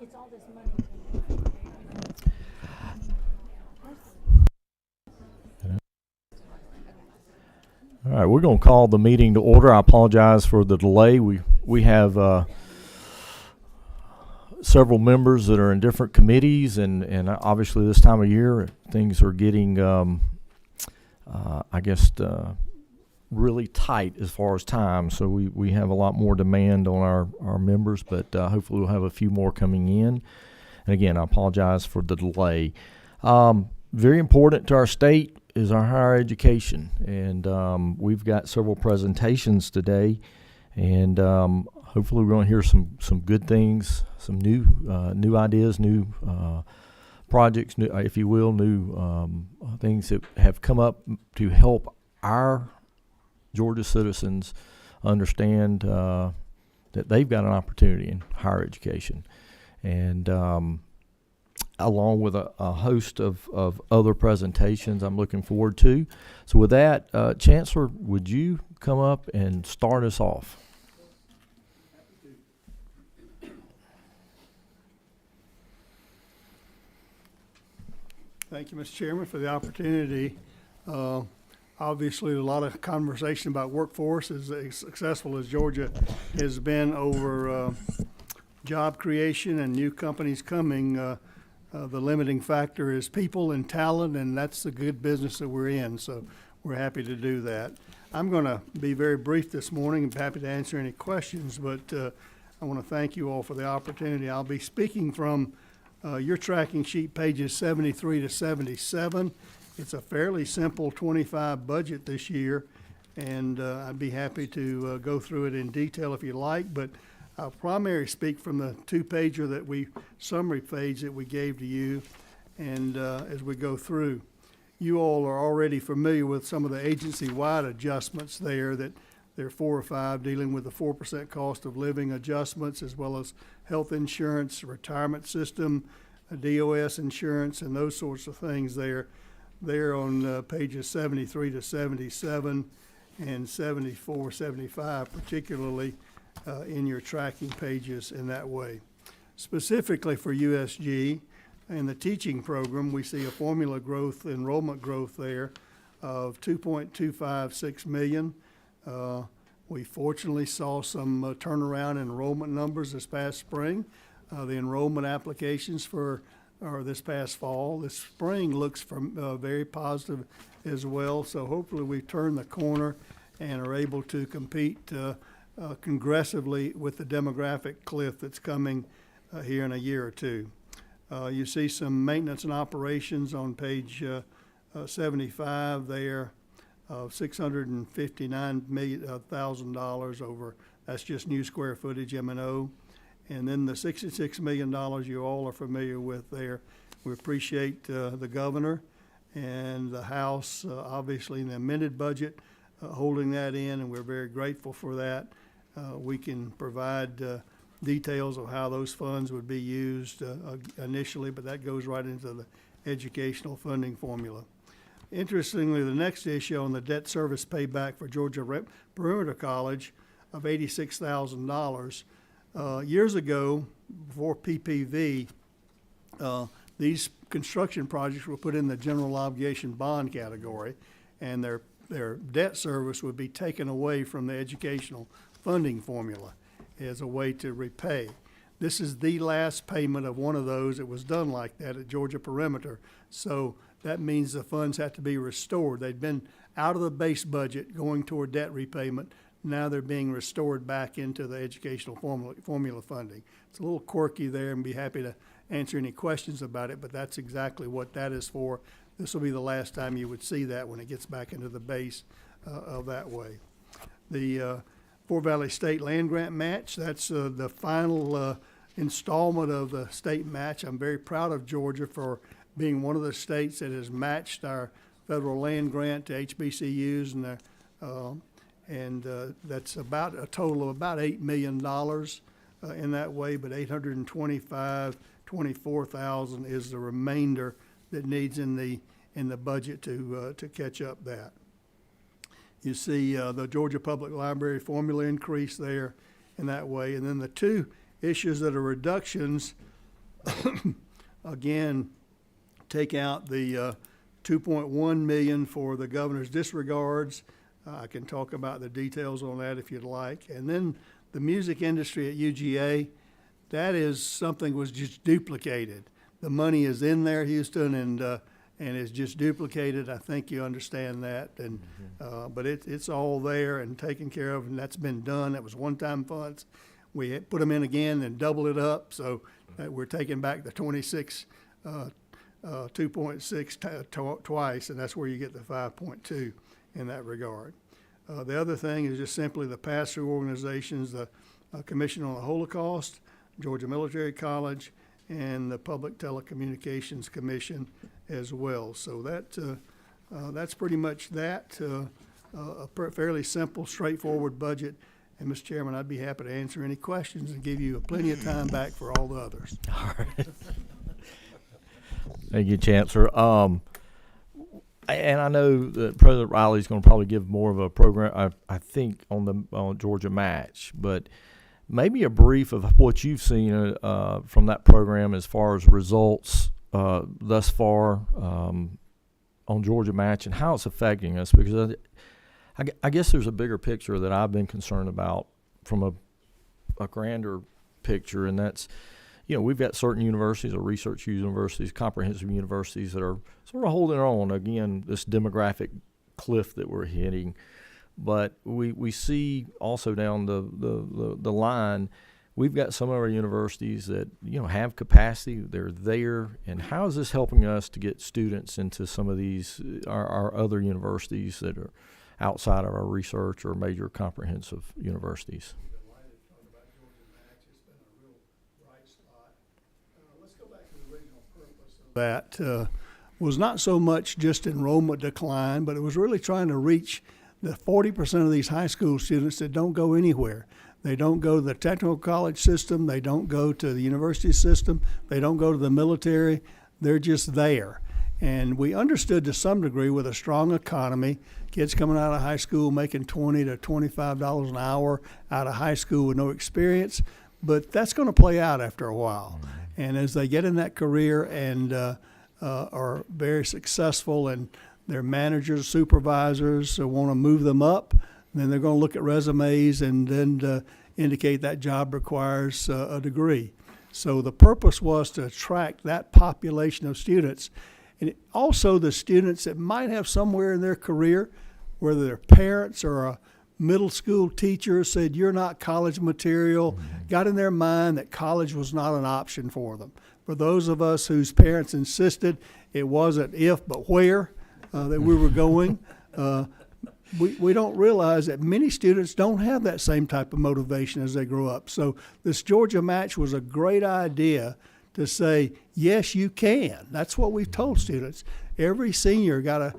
It's all this money. All right, we're going to call the meeting to order. I apologize for the delay. We have several members that are in different committees, and obviously this time of year things are getting, really tight as far as time. So we have a lot more demand on our members, but hopefully we'll have a few more coming in. And again, I apologize for the delay. Very important to our state is our higher education, and we've got several presentations today, and hopefully we're going to hear some good things, some new ideas, new projects, new, if you will, new things that have come up to help our Georgia citizens understand that they've got an opportunity in higher education, and along with a host of other presentations I'm looking forward to. So with that, Chancellor, would you come up and start us off? Thank you, Mr. Chairman, for the opportunity. Obviously, a lot of conversation about workforce, as successful as Georgia has been over job creation and new companies coming. The limiting factor is people and talent, and that's the good business that we're in, so we're happy to do that. I'm going to be very brief this morning. I'm happy to answer any questions, but I want to thank you all for the opportunity. I'll be speaking from your tracking sheet, pages 73 to 77. It's a fairly simple 25 budget this year, and I'd be happy to go through it in detail if you like, but I'll primarily speak from the two-pager summary page that we gave to you, and as we go through. You all are already familiar with some of the agency-wide adjustments there, that there are 4 or 5 dealing with the 4% cost of living adjustments, as well as health insurance, retirement system, DOS insurance, and those sorts of things there. They're on pages 73 to 77 and 74, 75, particularly in your tracking pages in that way. Specifically for USG and the teaching program, we see a formula growth, enrollment growth there of 2.256 million. We fortunately saw some turnaround in enrollment numbers this past spring. The enrollment applications for this past fall. This spring looks very positive as well, so hopefully we've turned the corner and are able to compete congressively with the demographic cliff that's coming here in a year or two. You see some maintenance and operations on page 75 there of $659,000 over, that's just new square footage M&O. And then the $66 million you all are familiar with there. We appreciate the governor and the House, obviously in the amended budget, holding that in, and we're very grateful for that. We can provide details of how those funds would be used initially, but that goes right into the educational funding formula. Interestingly, the next issue on the debt service payback for Georgia Perimeter College of $86,000. Years ago, before PPV, these construction projects were put in the general obligation bond category, and their debt service would be taken away from the educational funding formula as a way to repay. This is the last payment of one of those. It was done like that at Georgia Perimeter, so that means the funds have to be restored. They'd been out of the base budget going toward debt repayment. Now they're being restored back into the educational formula funding. It's a little quirky there, and be happy to answer any questions about it, but that's exactly what that is for. This will be the last time you would see that when it gets back into the base of that way. The Fort Valley State Land Grant Match, that's the final installment of the state match. I'm very proud of Georgia for being one of the states that has matched our federal land grant to HBCUs, and that's about a total of about $8 million in that way, but $824,000 is the remainder that needs in the budget to catch up that. You see the Georgia Public Library formula increase there in that way, and then the two issues that are reductions, again, take out the 2.1 million for the governor's disregards. I can talk about the details on that if you'd like. And then the music industry at UGA, that is something was just duplicated. The money is in there, Houston, and it's just duplicated. I think you understand that. And but it's all there and taken care of, and that's been done. That was one-time funds. We put them in again and double it up, so we're taking back the 26, 2.6 twice, and that's where you get the 5.2 in that regard. The other thing is just simply the pass-through organizations, the Commission on the Holocaust, Georgia Military College, and the Public Telecommunications Commission as well. So that's pretty much that. A fairly simple, straightforward budget. And, Mr. Chairman, I'd be happy to answer any questions and give you plenty of time back for all the others. All right. Thank you, Chancellor. And I know that President Riley's going to probably give more of a program, I think, on Georgia Match, but maybe a brief of what you've seen from that program as far as results thus far on Georgia Match and how it's affecting us, because I guess there's a bigger picture that I've been concerned about from a grander picture, and that's, we've got certain universities or research universities, comprehensive universities that are sort of holding on. Again, this demographic cliff that we're hitting. But we see also down the line, we've got some of our universities that, have capacity. They're there. And how is this helping us to get students into some of these, our other universities that are outside of our research or major comprehensive universities? That was not so much just enrollment decline, but it was really trying to reach the 40% of these high school students that don't go anywhere. They don't go to the technical college system. They don't go to the university system. They don't go to the military. They're just there. And we understood to some degree with a strong economy, kids coming out of high school making $20 to $25 an hour out of high school with no experience, but that's going to play out after a while. And as they get in that career and are very successful, and their managers, supervisors want to move them up, then they're going to look at resumes and then indicate that job requires a degree. So the purpose was to attract that population of students, and also the students that might have somewhere in their career, whether their parents or a middle school teacher said, "You're not college material," got in their mind that college was not an option for them. For those of us whose parents insisted it wasn't if but where that we were going, we don't realize that many students don't have that same type of motivation as they grow up. So this Georgia Match was a great idea to say, yes, you can. That's what we've told students. Every senior that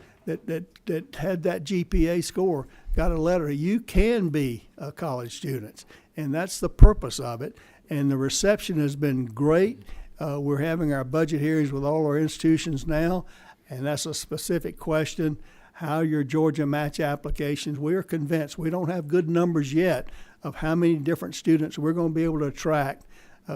had that GPA score got a letter. You can be college students, and that's the purpose of it. And the reception has been great. We're having our budget hearings with all our institutions now, and that's a specific question. How your Georgia Match applications, we are convinced we don't have good numbers yet of how many different students we're going to be able to attract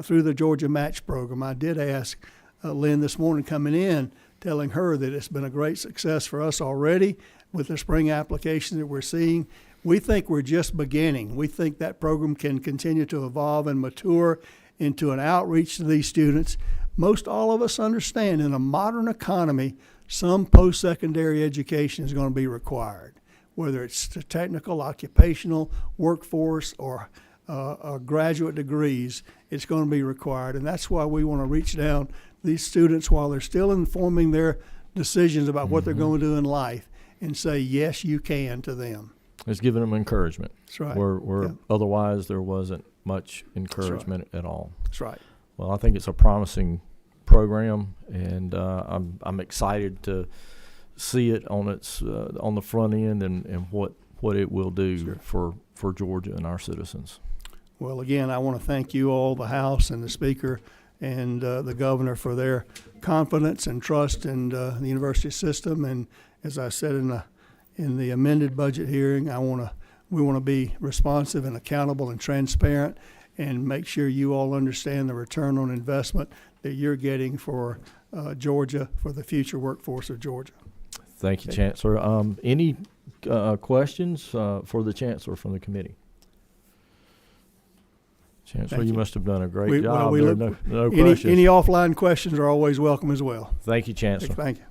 through the Georgia Match program. I did ask Lynn this morning coming in, telling her that it's been a great success for us already with the spring applications that we're seeing. We think we're just beginning. We think that program can continue to evolve and mature into an outreach to these students. Most all of us understand in a modern economy, some post-secondary education is going to be required, whether it's the technical, occupational, workforce, or graduate degrees. It's going to be required, and that's why we want to reach down these students while they're still informing their decisions about what they're going to do in life and say, yes, you can to them. It's giving them encouragement. That's right. Where otherwise there wasn't much encouragement at all. That's right. Well, I think it's a promising program, and I'm excited to see it on the front end and what it will do for Georgia and our citizens. Well, again, I want to thank you all, the House and the Speaker and the Governor, for their confidence and trust in the university system. And as I said in the amended budget hearing, we want to be responsive and accountable and transparent. and make sure you all understand the return on investment that you're getting for Georgia, for the future workforce of Georgia. Thank you, Chancellor. Any questions for the Chancellor from the committee? Chancellor, you must have done a great job. No questions. Any offline questions are always welcome as well. Thank you, Chancellor. Thank you.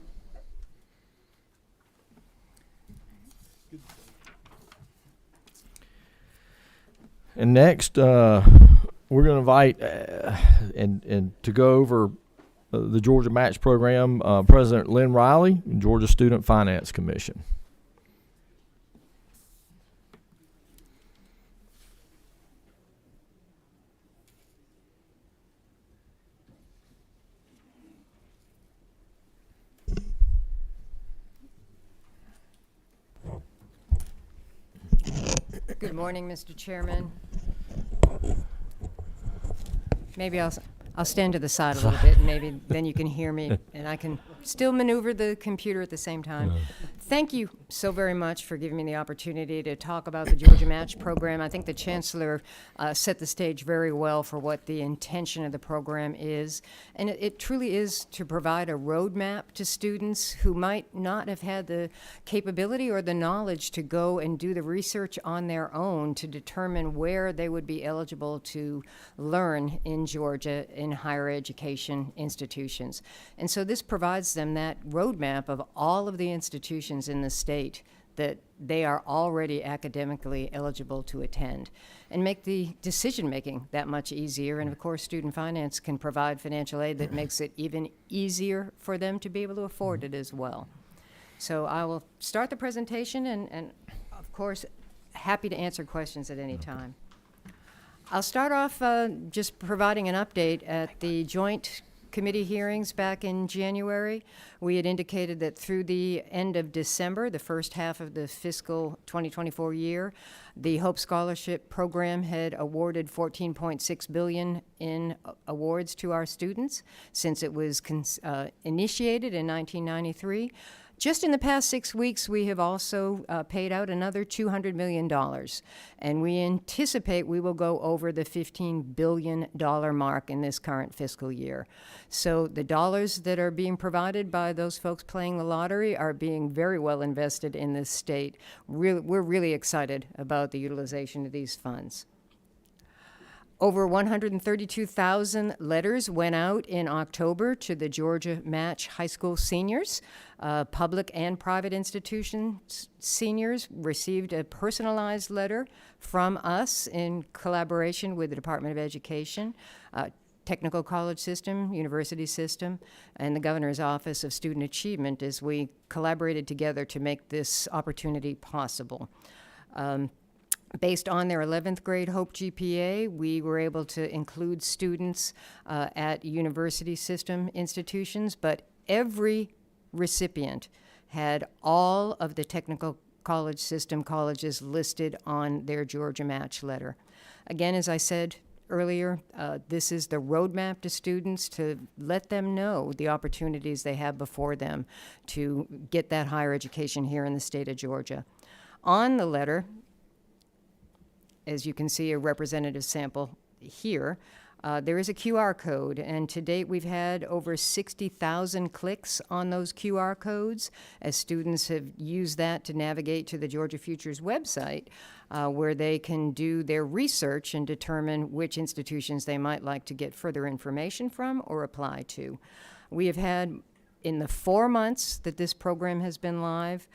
And next, we're going to invite and to go over the Georgia Match Program, President Lynn Riley, Georgia Student Finance Commission. Good morning, Mr. Chairman. Maybe I'll stand to the side a little bit, and maybe then you can hear me, and I can still maneuver the computer at the same time. Thank you so very much for giving me the opportunity to talk about the Georgia Match Program. I think the Chancellor set the stage very well for what the intention of the program is, and it truly is to provide a roadmap to students who might not have had the capability or the knowledge to go and do the research on their own to determine where they would be eligible to learn in Georgia in higher education institutions. And so this provides them that roadmap of all of the institutions in the state that they are already academically eligible to attend, and make the decision-making that much easier. And of course, student finance can provide financial aid that makes it even easier for them to be able to afford it as well. So I will start the presentation, and of course, happy to answer questions at any time. I'll start off just providing an update at the joint committee hearings back in January. We had indicated that through the end of December, the first half of the fiscal 2024 year, the Hope Scholarship Program had awarded $14.6 billion in awards to our students since it was initiated in 1993. Just in the past 6 weeks, we have also paid out another $200 million, and we anticipate we will go over the $15 billion mark in this current fiscal year. So the dollars that are being provided by those folks playing the lottery are being very well invested in this state. We're really excited about the utilization of these funds. Over 132,000 letters went out in October to the Georgia Match High School seniors. Public and private institutions seniors received a personalized letter from us in collaboration with the Department of Education, Technical College System, University System, and the Governor's Office of Student Achievement as we collaborated together to make this opportunity possible. Based on their 11th grade Hope GPA, we were able to include students at university system institutions, but every recipient had all of the technical college system colleges listed on their Georgia Match letter. Again, as I said earlier, this is the roadmap to students to let them know the opportunities they have before them to get that higher education here in the state of Georgia. On the letter, as you can see, a representative sample here, there is a QR code, and to date we've had over 60,000 clicks on those QR codes as students have used that to navigate to the Georgia Futures website, where they can do their research and determine which institutions they might like to get further information from or apply to. We have had, in the 4 months that this program has been live,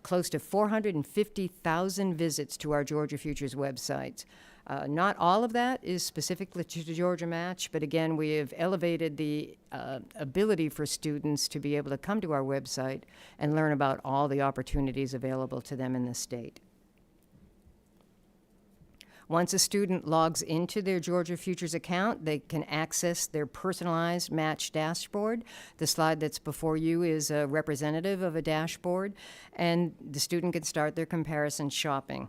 close to 450,000 visits to our Georgia Futures website. Not all of that is specifically to Georgia Match, but again, we have elevated the ability for students to be able to come to our website and learn about all the opportunities available to them in the state. Once a student logs into their Georgia Futures account, they can access their personalized match dashboard. The slide that's before you is a representative of a dashboard, and the student can start their comparison shopping.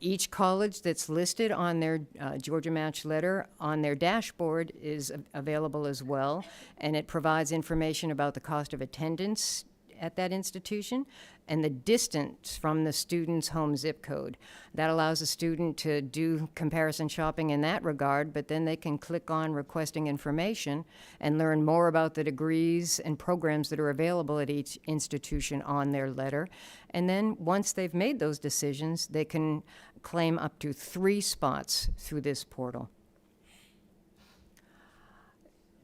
Each college that's listed on their Georgia Match letter on their dashboard is available as well, and it provides information about the cost of attendance at that institution and the distance from the student's home zip code. That allows a student to do comparison shopping in that regard, but then they can click on requesting information and learn more about the degrees and programs that are available at each institution on their letter. And then once they've made those decisions, they can claim up to 3 spots through this portal.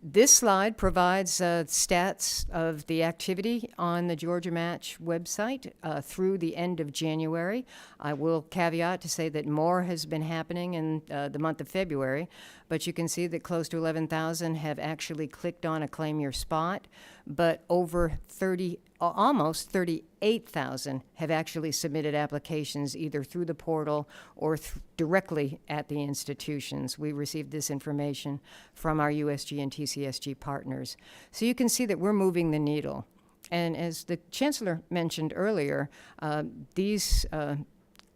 This slide provides stats of the activity on the Georgia Match website through the end of January. I will caveat to say that more has been happening in the month of February, but you can see that close to 11,000 have actually clicked on a Claim Your Spot, but almost 38,000 have actually submitted applications either through the portal or directly at the institutions. We received this information from our USG and TCSG partners. So you can see that we're moving the needle. And as the Chancellor mentioned earlier, these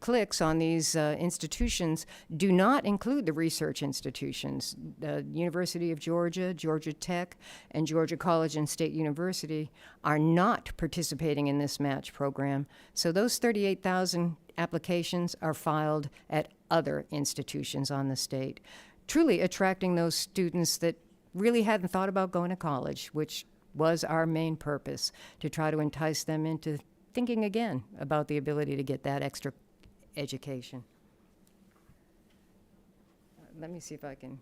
clicks on these institutions do not include the research institutions. The University of Georgia, Georgia Tech, and Georgia College and State University are not participating in this match program. So those 38,000 applications are filed at other institutions on the state, truly attracting those students that really hadn't thought about going to college, which was our main purpose, to try to entice them into thinking again about the ability to get that extra education. Let me see if I can.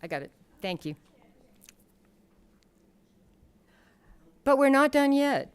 I got it. Thank you. But we're not done yet.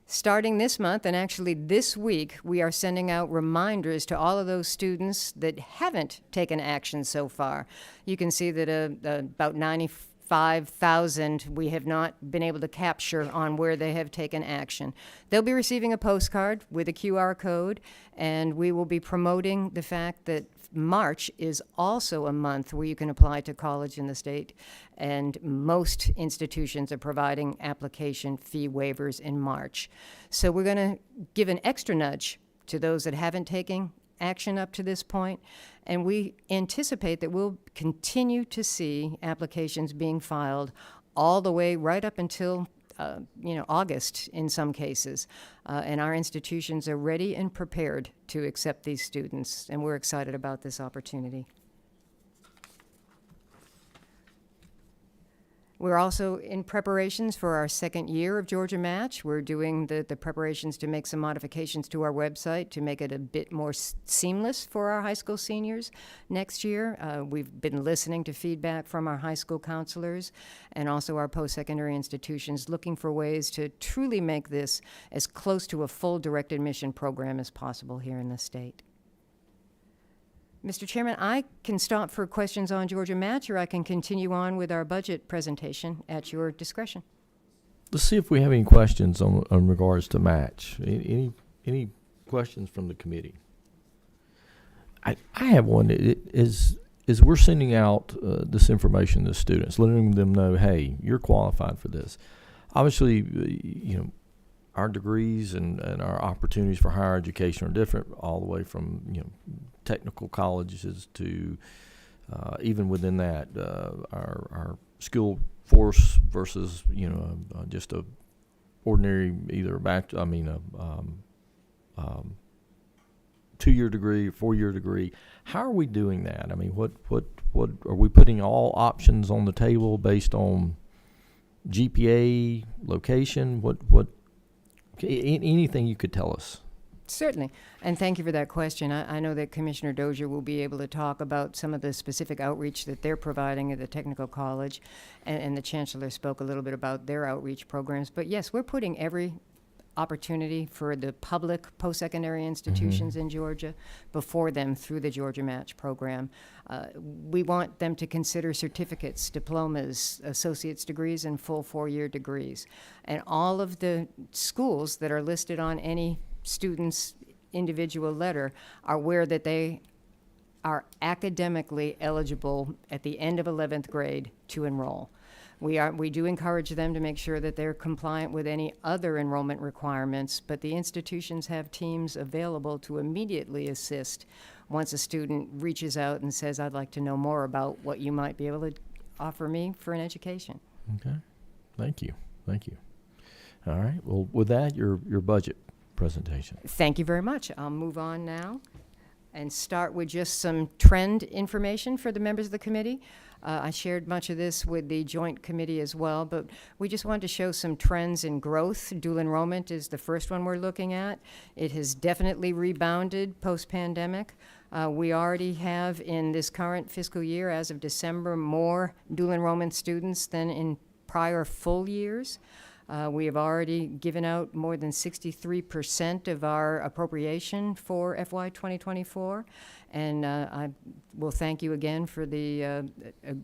Starting this month, and actually this week, we are sending out reminders to all of those students that haven't taken action so far. You can see that about 95,000 we have not been able to capture on where they have taken action. They'll be receiving a postcard with a QR code, and we will be promoting the fact that March is also a month where you can apply to college in the state, and most institutions are providing application fee waivers in March. So we're going to give an extra nudge to those that haven't taken action up to this point, and we anticipate that we'll continue to see applications being filed all the way right up until August in some cases. And our institutions are ready and prepared to accept these students, and we're excited about this opportunity. We're also in preparations for our second year of Georgia Match. We're doing the preparations to make some modifications to our website to make it a bit more seamless for our high school seniors next year. We've been listening to feedback from our high school counselors and also our post-secondary institutions, looking for ways to truly make this as close to a full direct admission program as possible here in the state. Mr. Chairman, I can stop for questions on Georgia Match, or I can continue on with our budget presentation at your discretion. Let's see if we have any questions on regards to match. Any questions from the committee? I have one. Is we're sending out this information to students, letting them know, hey, you're qualified for this. Obviously, our degrees and our opportunities for higher education are different, all the way from technical colleges to even within that our skilled force versus just a ordinary either back 2-year degree or 4-year degree. How are we doing that? I mean, what are we putting all options on the table based on GPA, location? What anything you could tell us? Certainly, and thank you for that question. I know that Commissioner Dozier will be able to talk about some of the specific outreach that they're providing at the technical college, and the Chancellor spoke a little bit about their outreach programs. But yes, we're putting every opportunity for the public post-secondary institutions in Georgia before them through the Georgia Match program. We want them to consider certificates, diplomas, associate's degrees, and full 4-year degrees. And all of the schools that are listed on any student's individual letter are where that they are academically eligible at the end of 11th grade to enroll. We do encourage them to make sure that they're compliant with any other enrollment requirements, but the institutions have teams available to immediately assist once a student reaches out and says, I'd like to know more about what you might be able to offer me for an education. Okay. Thank you. Thank you. All right. Well, with that, your budget presentation. Thank you very much. I'll move on now and start with just some trend information for the members of the committee. I shared much of this with the joint committee as well, but we just wanted to show some trends in growth. Dual enrollment is the first one we're looking at. It has definitely rebounded post-pandemic. We already have in this current fiscal year, as of December, more dual enrollment students than in prior full years. We have already given out more than 63% of our appropriation for FY 2024. And I will thank you again for the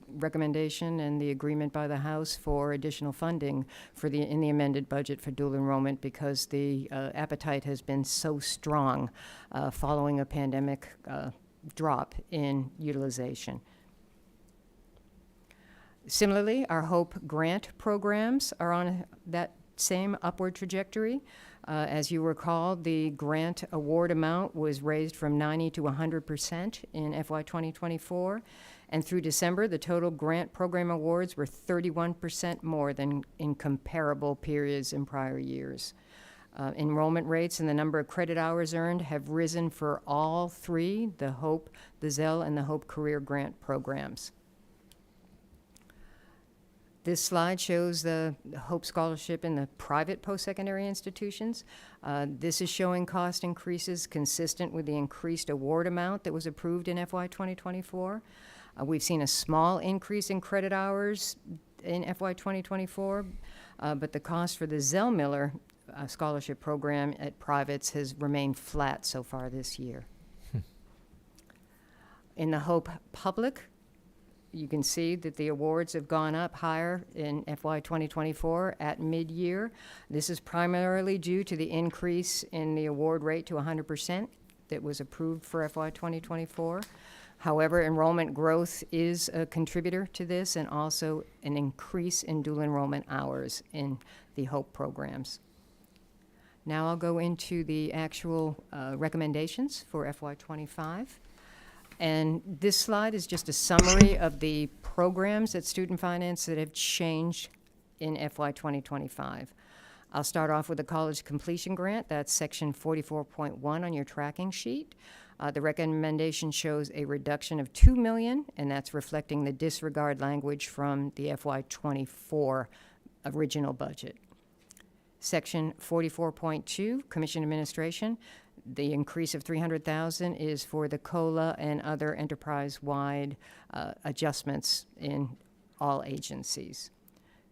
recommendation and the agreement by the House for additional funding for in the amended budget for dual enrollment, because the appetite has been so strong following a pandemic drop in utilization. Similarly, our HOPE grant programs are on that same upward trajectory. As you recall, the grant award amount was raised from 90 to 100% in FY 2024. And through December, the total grant program awards were 31% more than in comparable periods in prior years. Enrollment rates and the number of credit hours earned have risen for all three, the HOPE, the Zell, and the HOPE Career Grant programs. This slide shows the HOPE scholarship in the private post-secondary institutions. This is showing cost increases consistent with the increased award amount that was approved in FY 2024. We've seen a small increase in credit hours in FY 2024, but the cost for the Zell Miller scholarship program at privates has remained flat so far this year. In the HOPE public, you can see that the awards have gone up higher in FY 2024 at mid-year. This is primarily due to the increase in the award rate to 100% that was approved for FY 2024. However, enrollment growth is a contributor to this, and also an increase in dual enrollment hours in the HOPE programs. Now I'll go into the actual recommendations for FY 25. And this slide is just a summary of the programs at Student Finance that have changed in FY 2025. I'll start off with the College Completion Grant. That's section 44.1 on your tracking sheet. The recommendation shows a reduction of $2 million, and that's reflecting the disregard language from the FY 24 original budget. Section 44.2, Commission Administration. The increase of $300,000 is for the COLA and other enterprise-wide adjustments in all agencies.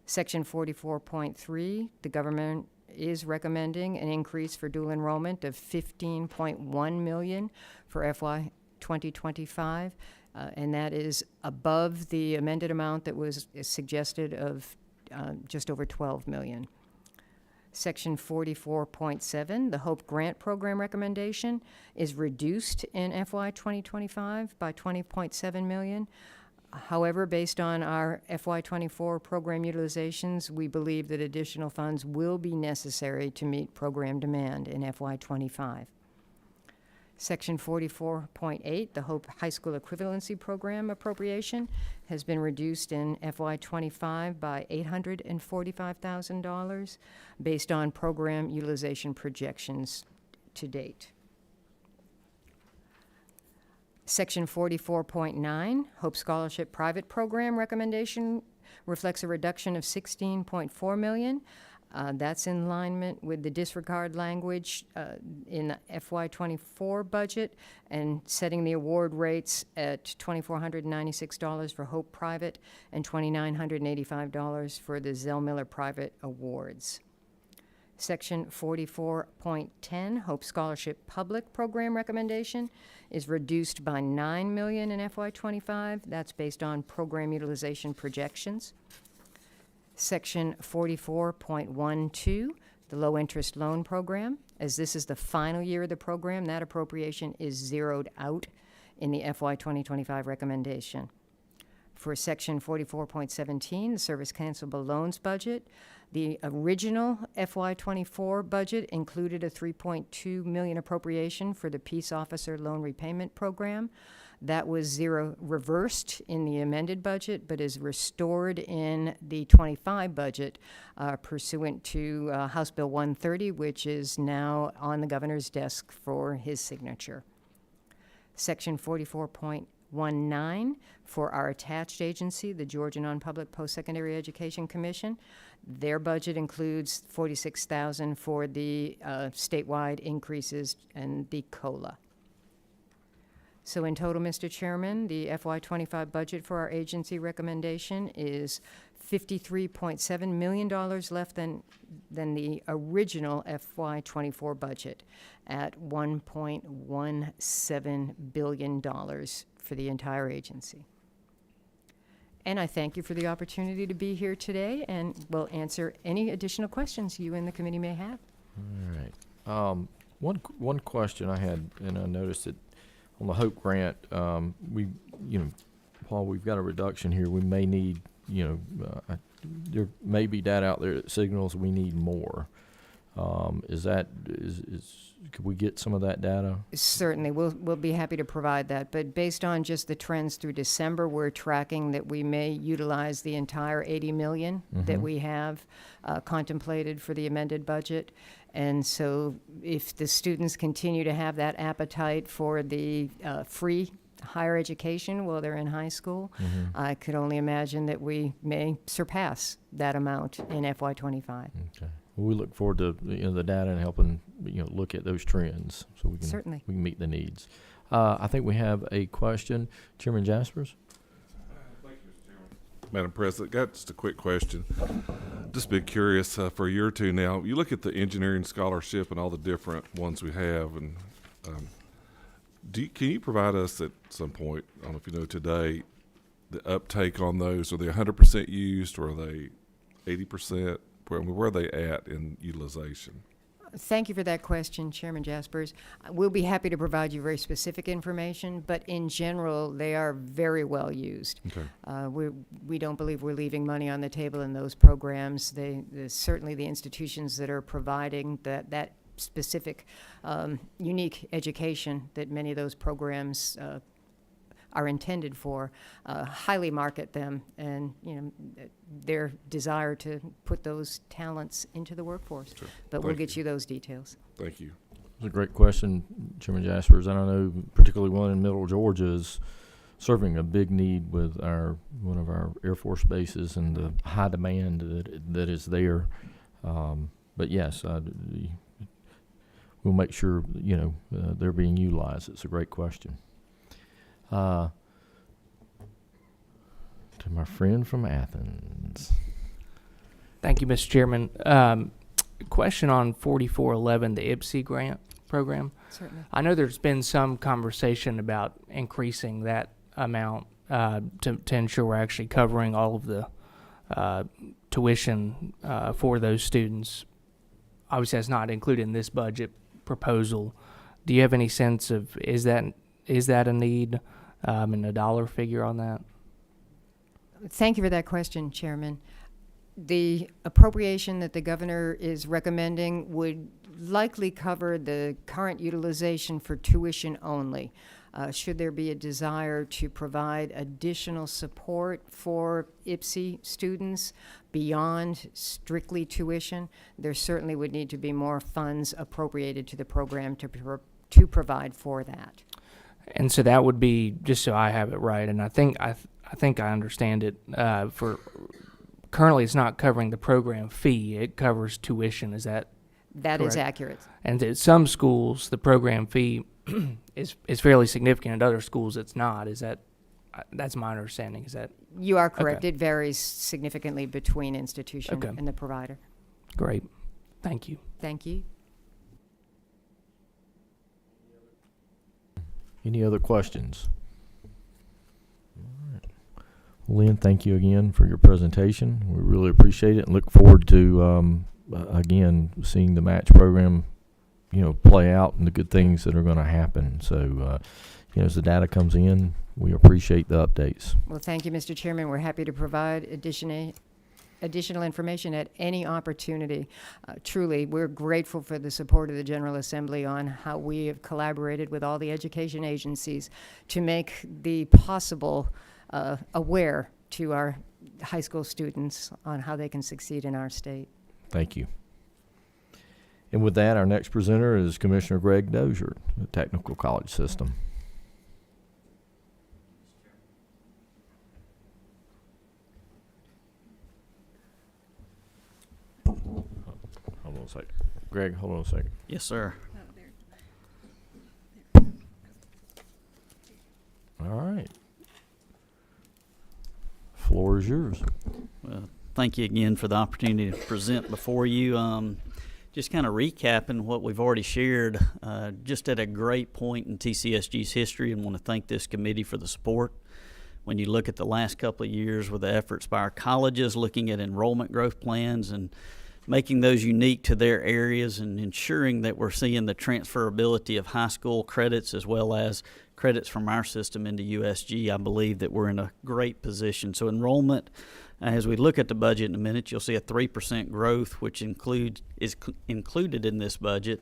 Section 44.3, the government is recommending an increase for dual enrollment of $15.1 million for FY 2025, and that is above the amended amount that was suggested of just over $12 million. Section 44.7, the HOPE Grant Program recommendation, is reduced in FY 2025 by $20.7 million. However, based on our FY 24 program utilizations, we believe that additional funds will be necessary to meet program demand in FY 25. Section 44.8, the HOPE High School Equivalency Program appropriation, has been reduced in FY 25 by $845,000 based on program utilization projections to date. Section 44.9, HOPE Scholarship Private Program recommendation reflects a reduction of $16.4 million. That's in alignment with the disregard language in the FY 24 budget, and setting the award rates at $2,496 for HOPE Private and $2,985 for the Zell Miller Private Awards. Section 44.10, HOPE Scholarship Public Program recommendation, is reduced by $9 million in FY 25. That's based on program utilization projections. Section 44.12, the Low Interest Loan Program. As this is the final year of the program, that appropriation is zeroed out in the FY 2025 recommendation. For Section 44.17, the Service Cancelable Loans budget, the original FY 24 budget included a $3.2 million appropriation for the Peace Officer Loan Repayment Program. That was zero reversed in the amended budget, but is restored in the 25 budget pursuant to House Bill 130, which is now on the governor's desk for his signature. Section 44.19 for our attached agency, the Georgia Non-Public Post-Secondary Education Commission. Their budget includes $46,000 for the statewide increases and the COLA. So in total, Mr. Chairman, the FY25 budget for our agency recommendation is $53.7 million less than the original FY24 budget at $1.17 billion for the entire agency. And I thank you for the opportunity to be here today, and will answer any additional questions you and the committee may have. All right. One question I had, and I noticed it on the HOPE grant, Paul, we've got a reduction here. We may need, there may be data out there that signals we need more. Could we get some of that data? Certainly, we'll be happy to provide that. But based on just the trends through December, we're tracking that we may utilize the entire $80 million that we have contemplated for the amended budget. And so if the students continue to have that appetite for the free higher education while they're in high school, I could only imagine that we may surpass that amount in FY25. Okay. Well, we look forward to the data and helping look at those trends so we can Certainly. we can meet the needs. I think we have a question, Chairman Jaspers. Thank you, Mr. Chairman. Madam President, got just a quick question. Just been curious for a year or two now. You look at the engineering scholarship and all the different ones we have, and can you provide us at some point, I don't know if you know today, the uptake on those? Are they 100% used, or are they 80%? Where are they at in utilization? Thank you for that question, Chairman Jaspers. We'll be happy to provide you very specific information, but in general, they are very well used. Okay. We don't believe we're leaving money on the table in those programs. Certainly the institutions that are providing that specific unique education that many of those programs are intended for, highly market them, and their desire to put those talents into the workforce. Sure. But we'll get you those details. Thank you. It's a great question, Chairman Jaspers. And I know particularly one in Middle Georgia is serving a big need with one of our Air Force bases and the high demand that is there. But yes, we'll make sure they're being utilized. It's a great question. To my friend from Athens. Thank you, Mr. Chairman. Question on 4411, the IPSI grant program. Certainly. I know there's been some conversation about increasing that amount to ensure we're actually covering all of the tuition for those students. Obviously, that's not included in this budget proposal. Do you have any sense of is that a need and a dollar figure on that? Thank you for that question, Chairman. The appropriation that the governor is recommending would likely cover the current utilization for tuition only. Should there be a desire to provide additional support for IPSI students beyond strictly tuition, there certainly would need to be more funds appropriated to the program to provide for that. And so that would be, just so I have it right, and I think I understand it. For currently, it's not covering the program fee; it covers tuition. Is that That correct? is accurate. And at some schools, the program fee is fairly significant. At other schools, it's not. Is that? That's my understanding. Is that You are correct. Okay. It varies significantly between institution Okay. and the provider. great? Thank you. Thank you. Any other questions? All right. Well, Lynn, thank you again for your presentation. We really appreciate it and look forward to, again, seeing the match program, play out and the good things that are going to happen. So, as the data comes in, we appreciate the updates. Well, thank you, Mr. Chairman. We're happy to provide additional additional information at any opportunity. Truly, we're grateful for the support of the General Assembly on how we have collaborated with all the education agencies to make the possible aware to our high school students on how they can succeed in our state. Thank you. And with that, our next presenter is Commissioner Greg Dozier, the Technical College System. Hold on a second. Greg, hold on a second. Yes, sir. All right. Floor is yours. Well, thank you again for the opportunity to present before you. Just kind of recapping what we've already shared, just at a great point in TCSG's history, and want to thank this committee for the support. When you look at the last couple of years with the efforts by our colleges looking at enrollment growth plans and making those unique to their areas and ensuring that we're seeing the transferability of high school credits as well as credits from our system into USG, I believe that we're in a great position. So enrollment, as we look at the budget in a minute, you'll see a 3% growth, which is included in this budget.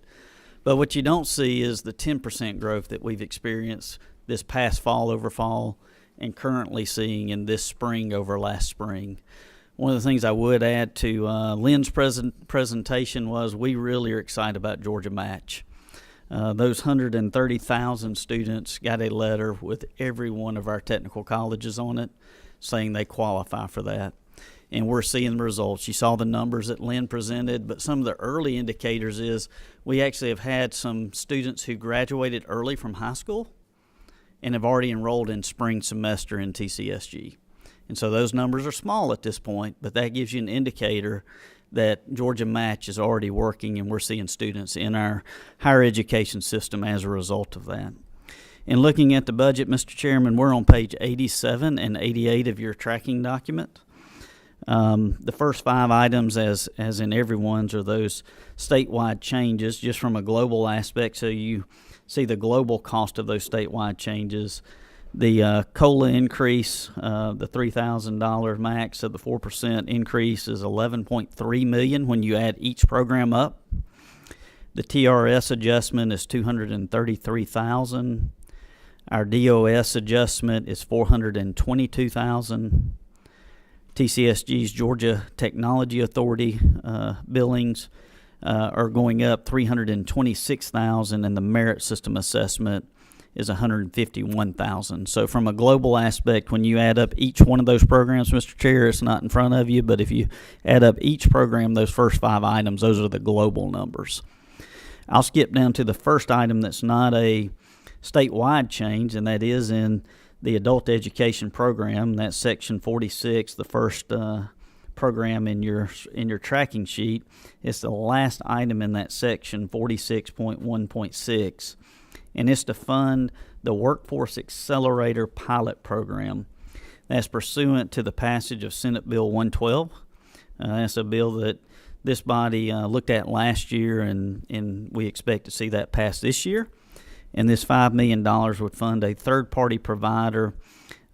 But what you don't see is the 10% growth that we've experienced this past fall over fall and currently seeing in this spring over last spring. One of the things I would add to Lynn's presentation was we really are excited about Georgia Match. Those 130,000 students got a letter with every one of our technical colleges on it saying they qualify for that. And we're seeing the results. You saw the numbers that Lynn presented, but some of the early indicators is we actually have had some students who graduated early from high school and have already enrolled in spring semester in TCSG. And so those numbers are small at this point, but that gives you an indicator that Georgia Match is already working, and we're seeing students in our higher education system as a result of that. In looking at the budget, Mr. Chairman, we're on page 87 and 88 of your tracking document. The first 5 items, as in everyone's, are those statewide changes, just from a global aspect, so you see the global cost of those statewide changes. The COLA increase, the $3,000 max of the 4% increase is $11.3 million when you add each program up. The TRS adjustment is $233,000. Our DOS adjustment is $422,000. TCSG's Georgia Technology Authority billings are going up $326,000, and the merit system assessment is $151,000. So from a global aspect, when you add up each one of those programs, Mr. Chair, it's not in front of you, but if you add up each program, those first 5 items, those are the global numbers. I'll skip down to the first item that's not a statewide change, and that is in the adult education program. That's section 46, the first program in your tracking sheet. It's the last item in that section, 46.1.6, and it's to fund the Workforce Accelerator Pilot Program. That's pursuant to the passage of Senate Bill 112. That's a bill that this body looked at last year, and we expect to see that pass this year. And this $5 million would fund a third-party provider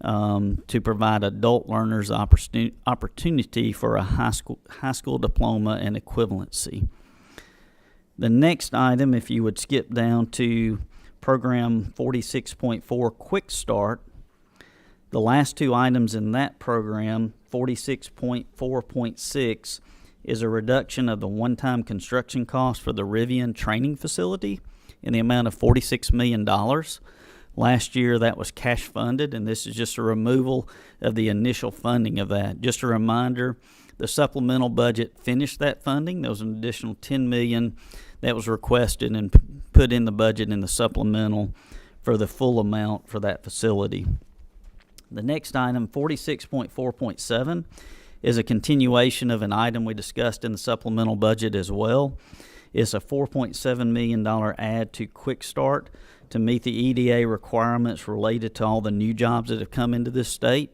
to provide adult learners opportunity for a high school diploma and equivalency. The next item, if you would skip down to program 46.4 Quick Start, the last 2 items in that program, 46.4.6, is a reduction of the one-time construction cost for the Rivian training facility in the amount of $46 million. Last year, that was cash funded, and this is just a removal of the initial funding of that. Just a reminder, the supplemental budget finished that funding. There was an additional $10 million that was requested and put in the budget in the supplemental for the full amount for that facility. The next item, 46.4.7, is a continuation of an item we discussed in the supplemental budget as well. It's a $4.7 million add to Quick Start to meet the EDA requirements related to all the new jobs that have come into this state.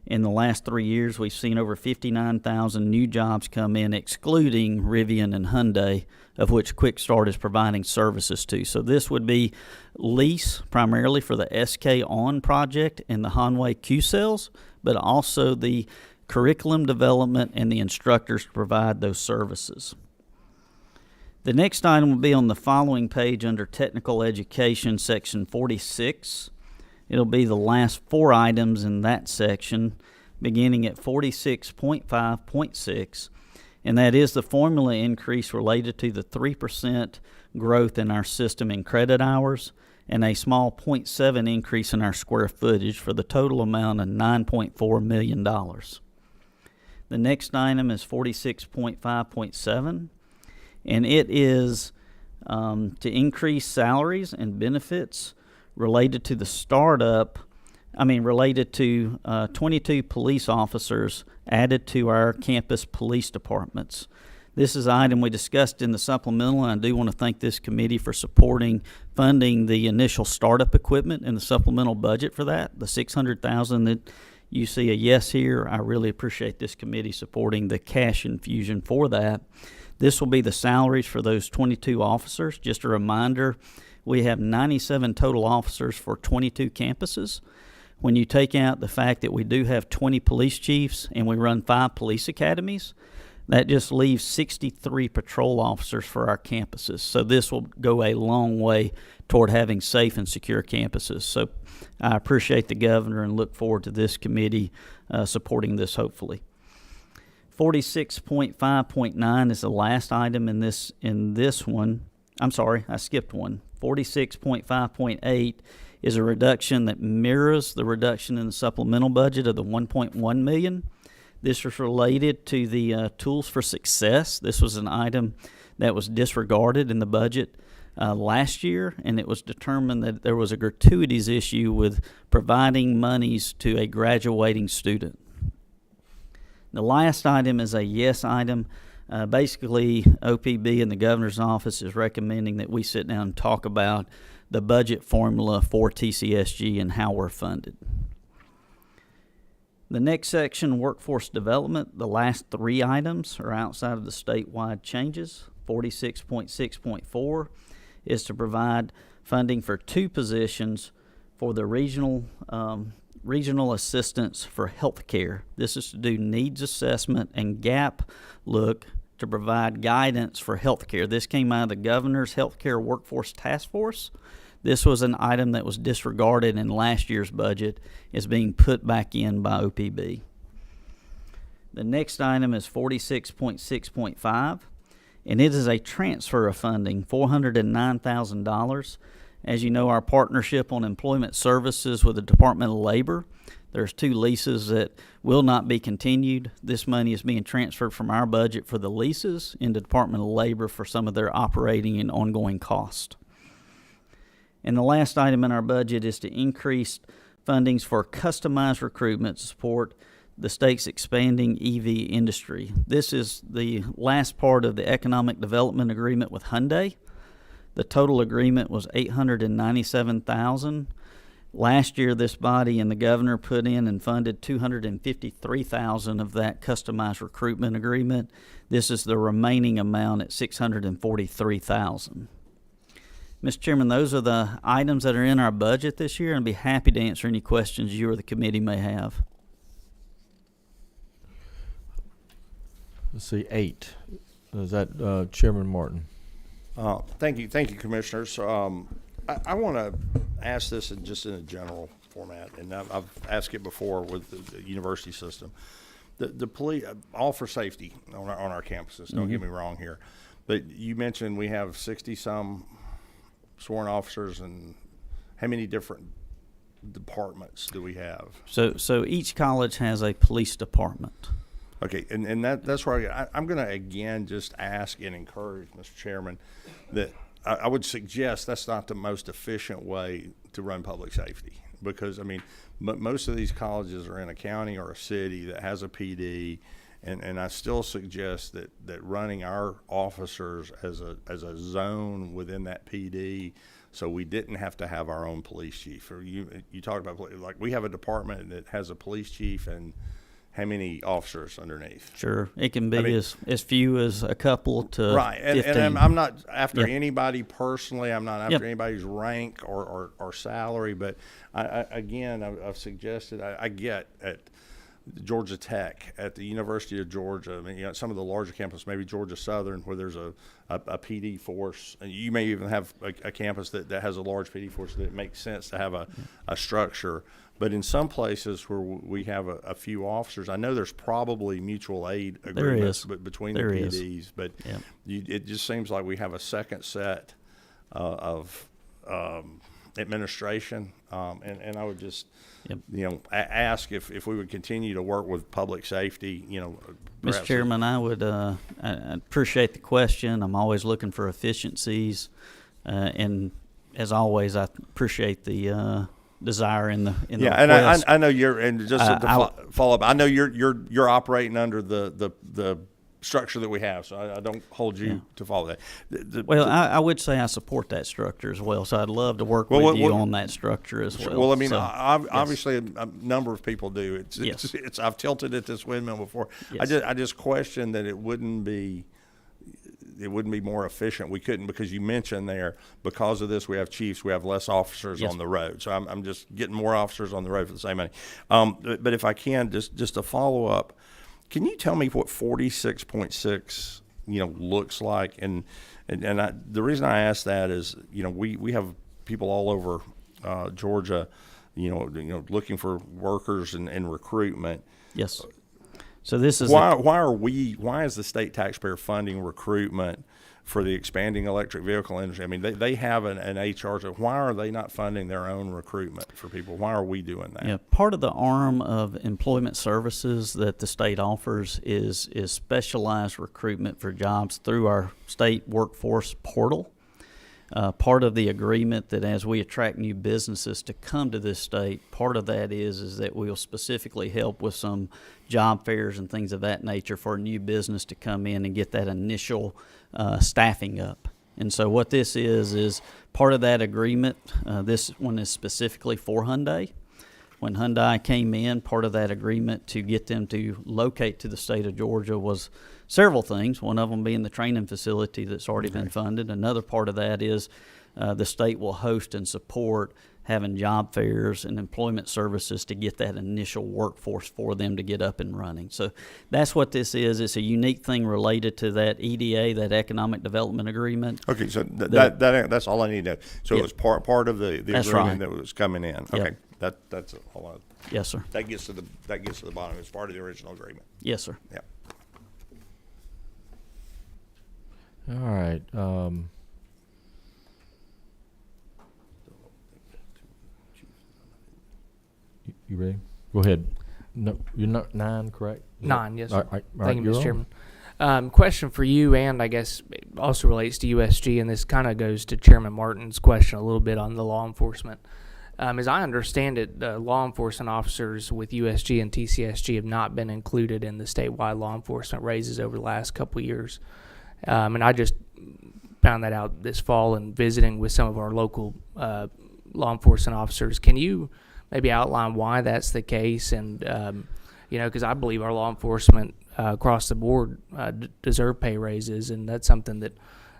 In the last 3 years, we've seen over 59,000 new jobs come in, excluding Rivian and Hyundai, of which Quick Start is providing services to. So this would be lease primarily for the SK On project and the Hanway Q cells, but also the curriculum development, and the instructors to provide those services. The next item will be on the following page under Technical Education, Section 46. It'll be the last 4 items in that section, beginning at 46.5.6, and that is the formula increase related to the 3% growth in our system in credit hours and a small 0.7 increase in our square footage for the total amount of $9.4 million. The next item is 46.5.7, and it is to increase salaries and benefits related to the related to 22 police officers added to our campus police departments. This is an item we discussed in the supplemental, and I do want to thank this committee for funding the initial startup equipment in the supplemental budget for that, the $600,000 that you see a yes here. I really appreciate this committee supporting the cash infusion for that. This will be the salaries for those 22 officers. Just a reminder, we have 97 total officers for 22 campuses. When you take out the fact that we do have 20 police chiefs and we run 5 police academies, that just leaves 63 patrol officers for our campuses. So this will go a long way toward having safe and secure campuses. So I appreciate the governor and look forward to this committee supporting this, hopefully. 46.5.9 is the last item in this one. I'm sorry, I skipped one. 46.5.8 is a reduction that mirrors the reduction in the supplemental budget of the $1.1 million. This was related to the Tools for Success. This was an item that was disregarded in the budget last year, and it was determined that there was a gratuities issue with providing monies to a graduating student. The last item is a yes item. Basically, OPB and the governor's office is recommending that we sit down and talk about the budget formula for TCSG and how we're funded. The next section, workforce development, the last 3 items are outside of the statewide changes. 46.6.4 is to provide funding for 2 positions for the regional assistance for health care. This is to do needs assessment and gap look to provide guidance for health care. This came out of the governor's healthcare workforce task force. This was an item that was disregarded in last year's budget, is being put back in by OPB. The next item is 46.6.5, and it is a transfer of funding, $409,000. As you know, our partnership on employment services with the Department of Labor, there's 2 leases that will not be continued. This money is being transferred from our budget for the leases into the Department of Labor for some of their operating and ongoing costs. And the last item in our budget is to increase fundings for customized recruitment to support the state's expanding EV industry. This is the last part of the economic development agreement with Hyundai. The total agreement was $897,000. Last year, this body and the governor put in and funded $253,000 of that customized recruitment agreement. This is the remaining amount at $643,000. Mr. Chairman, those are the items that are in our budget this year, and I'd be happy to answer any questions you or the committee may have. Let's see, 8. Is that Chairman Martin? Thank you, Commissioners. I want to ask this in a general format, and I've asked it before with the university system. The police, all for safety on our campuses. Don't get me wrong here, but you mentioned we have 60-some sworn officers, and how many different departments do we have? So each college has a police department. Okay, and that's where I'm going to again just ask and encourage, Mr. Chairman, that I would suggest that's not the most efficient way to run public safety, because most of these colleges are in a county or a city that has a PD, and I still suggest that running our officers as a zone within that PD, so we didn't have to have our own police chief. Or you talked about, like, we have a department that has a police chief and how many officers underneath? Sure, it can be as few as a couple to right. 15. And I'm not after anybody personally. I'm not after anybody's rank or salary. But I've suggested. I get at Georgia Tech, at the University of Georgia. I mean, you know, some of the larger campuses, maybe Georgia Southern, where there's a PD force. And you may even have a campus that has a large PD force that it makes sense to have a structure. But in some places where we have a few officers, I know there's probably mutual aid agreements between the PDs, but it just seems like we have a second set of administration, and I would just, you know, ask if we would continue to work with public safety, you know. Mr. Chairman, I would I appreciate the question. I'm always looking for efficiencies, and as always, I appreciate the desire in the and request. I know you're, and just to follow up, I know you're operating under the structure that we have, so I don't hold you to follow that. I would say I support that structure as well, so I'd love to work with you on that structure as well. Well, I mean, obviously a number of people do. It's I've tilted at this windmill before. Yes. I just question that it wouldn't be more efficient. We couldn't, because you mentioned there, because of this, we have chiefs, we have less officers on the road. So I'm just getting more officers on the road for the same money. But if I can, just to follow up, can you tell me what 46.6, you know, looks like? And the reason I ask that is, you know, we have people all over Georgia, you know, looking for workers and recruitment. Yes. So this is why is the state taxpayer funding recruitment for the expanding electric vehicle industry? I mean, they have an HR. So why are they not funding their own recruitment for people? Why are we doing that? Yeah, part of the arm of employment services that the state offers is specialized recruitment for jobs through our state workforce portal. Part of the agreement that as we attract new businesses to come to this state, part of that is that we'll specifically help with some job fairs and things of that nature for a new business to come in and get that initial staffing up. And so what this is part of that agreement. This one is specifically for Hyundai. When Hyundai came in, part of that agreement to get them to locate to the state of Georgia was several things, one of them being the training facility that's already been funded. Another part of that is the state will host and support having job fairs and employment services to get that initial workforce for them to get up and running. So that's what this is. It's a unique thing related to that EDA, that Economic Development Agreement. Okay, so that's all I need to know. So it was part of the agreement that was coming in. Okay, that's all I. Yes, sir. That gets to the bottom. It's part of the original agreement. Yes, sir. Yeah. All right. You ready? Go ahead. No, you're not 9, correct? 9, yes, sir. All right, Thank you, Mr. Chairman. Question for you, and I guess it also relates to USG, and this kind of goes to Chairman Martin's question a little bit on the law enforcement. As I understand it, law enforcement officers with USG and TCSG have not been included in the statewide law enforcement raises over the last couple of years. And I just found that out this fall and visiting with some of our local law enforcement officers. Can you maybe outline why that's the case? And, you know, because I believe our law enforcement across the board deserve pay raises, and that's something that,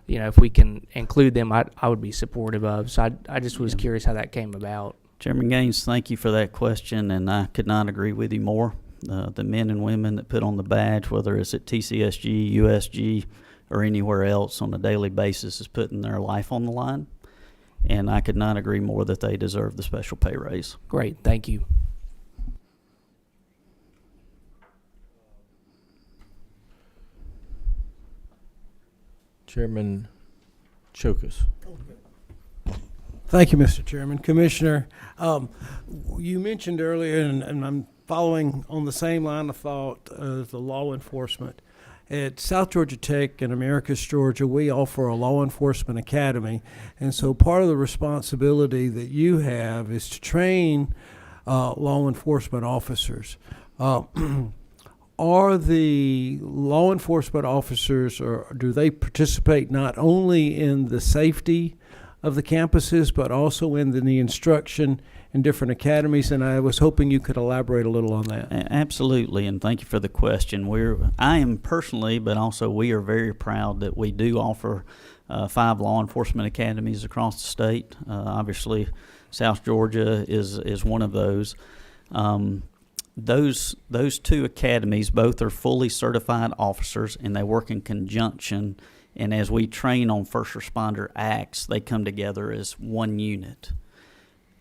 you know, if we can include them, I would be supportive of. So I just was curious how that came about. Chairman Gaines, thank you for that question, and I could not agree with you more. The men and women that put on the badge, whether it's at TCSG, USG, or anywhere else on a daily basis, is putting their life on the line, and I could not agree more that they deserve the special pay raise. Great, thank you. Chairman Chokus. Thank you, Mr. Chairman. Commissioner, you mentioned earlier, and I'm following on the same line of thought as the law enforcement. At South Georgia Tech and Americus Georgia, we offer a law enforcement academy, and so part of the responsibility that you have is to train law enforcement officers. Are the law enforcement officers, or do they participate not only in the safety of the campuses, but also in the instruction in different academies? And I was hoping you could elaborate a little on that. Absolutely, and thank you for the question. I am personally, but also we are very proud that we do offer 5 law enforcement academies across the state. Obviously, South Georgia is one of those. those two academies, both are fully certified officers, and they work in conjunction. And as we train on first responder acts, they come together as one unit.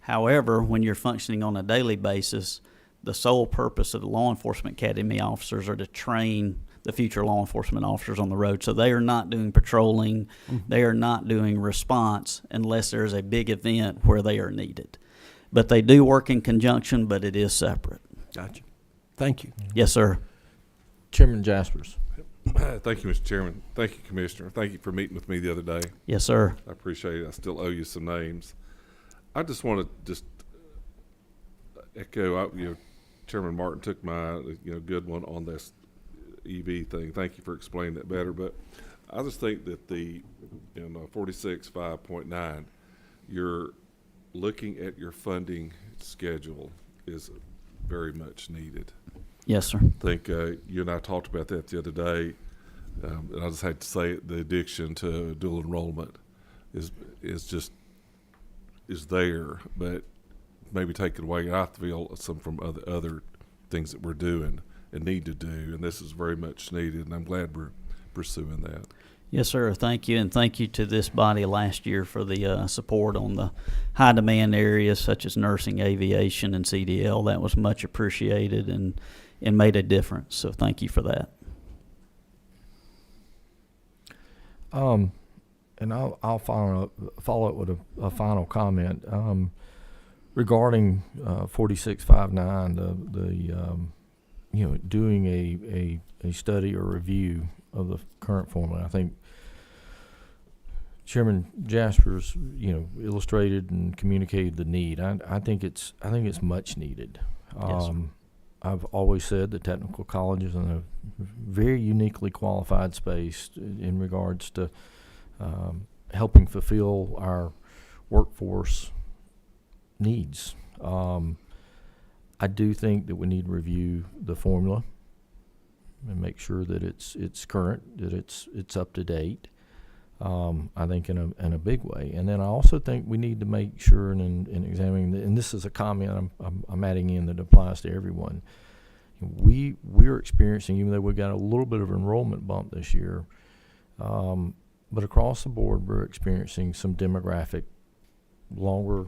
However, when you're functioning on a daily basis, the sole purpose of the law enforcement academy officers are to train the future law enforcement officers on the road. So they are not doing patrolling, they are not doing response unless there's a big event where they are needed. But they do work in conjunction, but it is separate. Gotcha. Thank you. Yes, sir. Chairman Jaspers. Thank you, Mr. Chairman. Thank you, Commissioner. Thank you for meeting with me the other day. Yes, sir. I appreciate it. I still owe you some names. I just want to echo, Chairman Martin took my, good one on this EV thing. Thank you for explaining that better. But I just think that in 46.5.9, you're looking at your funding schedule is very much needed. Yes, sir. I think you and I talked about that the other day, and I just had to say it, the addiction to dual enrollment is there, but maybe taken away, I feel, some from other things that we're doing and need to do, and this is very much needed, and I'm glad we're pursuing that. Yes, sir. Thank you, and thank you to this body last year for the support on the high demand areas such as nursing, aviation, and CDL. That was much appreciated and made a difference. So thank you for that. And I'll follow up with a final comment regarding 4659. Doing a study or review of the current formula. I think Chairman Jaspers, illustrated and communicated the need. I think it's much needed. Yes, sir. I've always said the technical college is in a very uniquely qualified space in regards to helping fulfill our workforce needs. I do think that we need to review the formula and make sure that it's current, that it's up to date. I think in a big way, and then I also think we need to make sure in examining, and this is a comment I'm adding in that applies to everyone. We're experiencing, even though we got a little bit of enrollment bump this year, but across the board we're experiencing some demographic, longer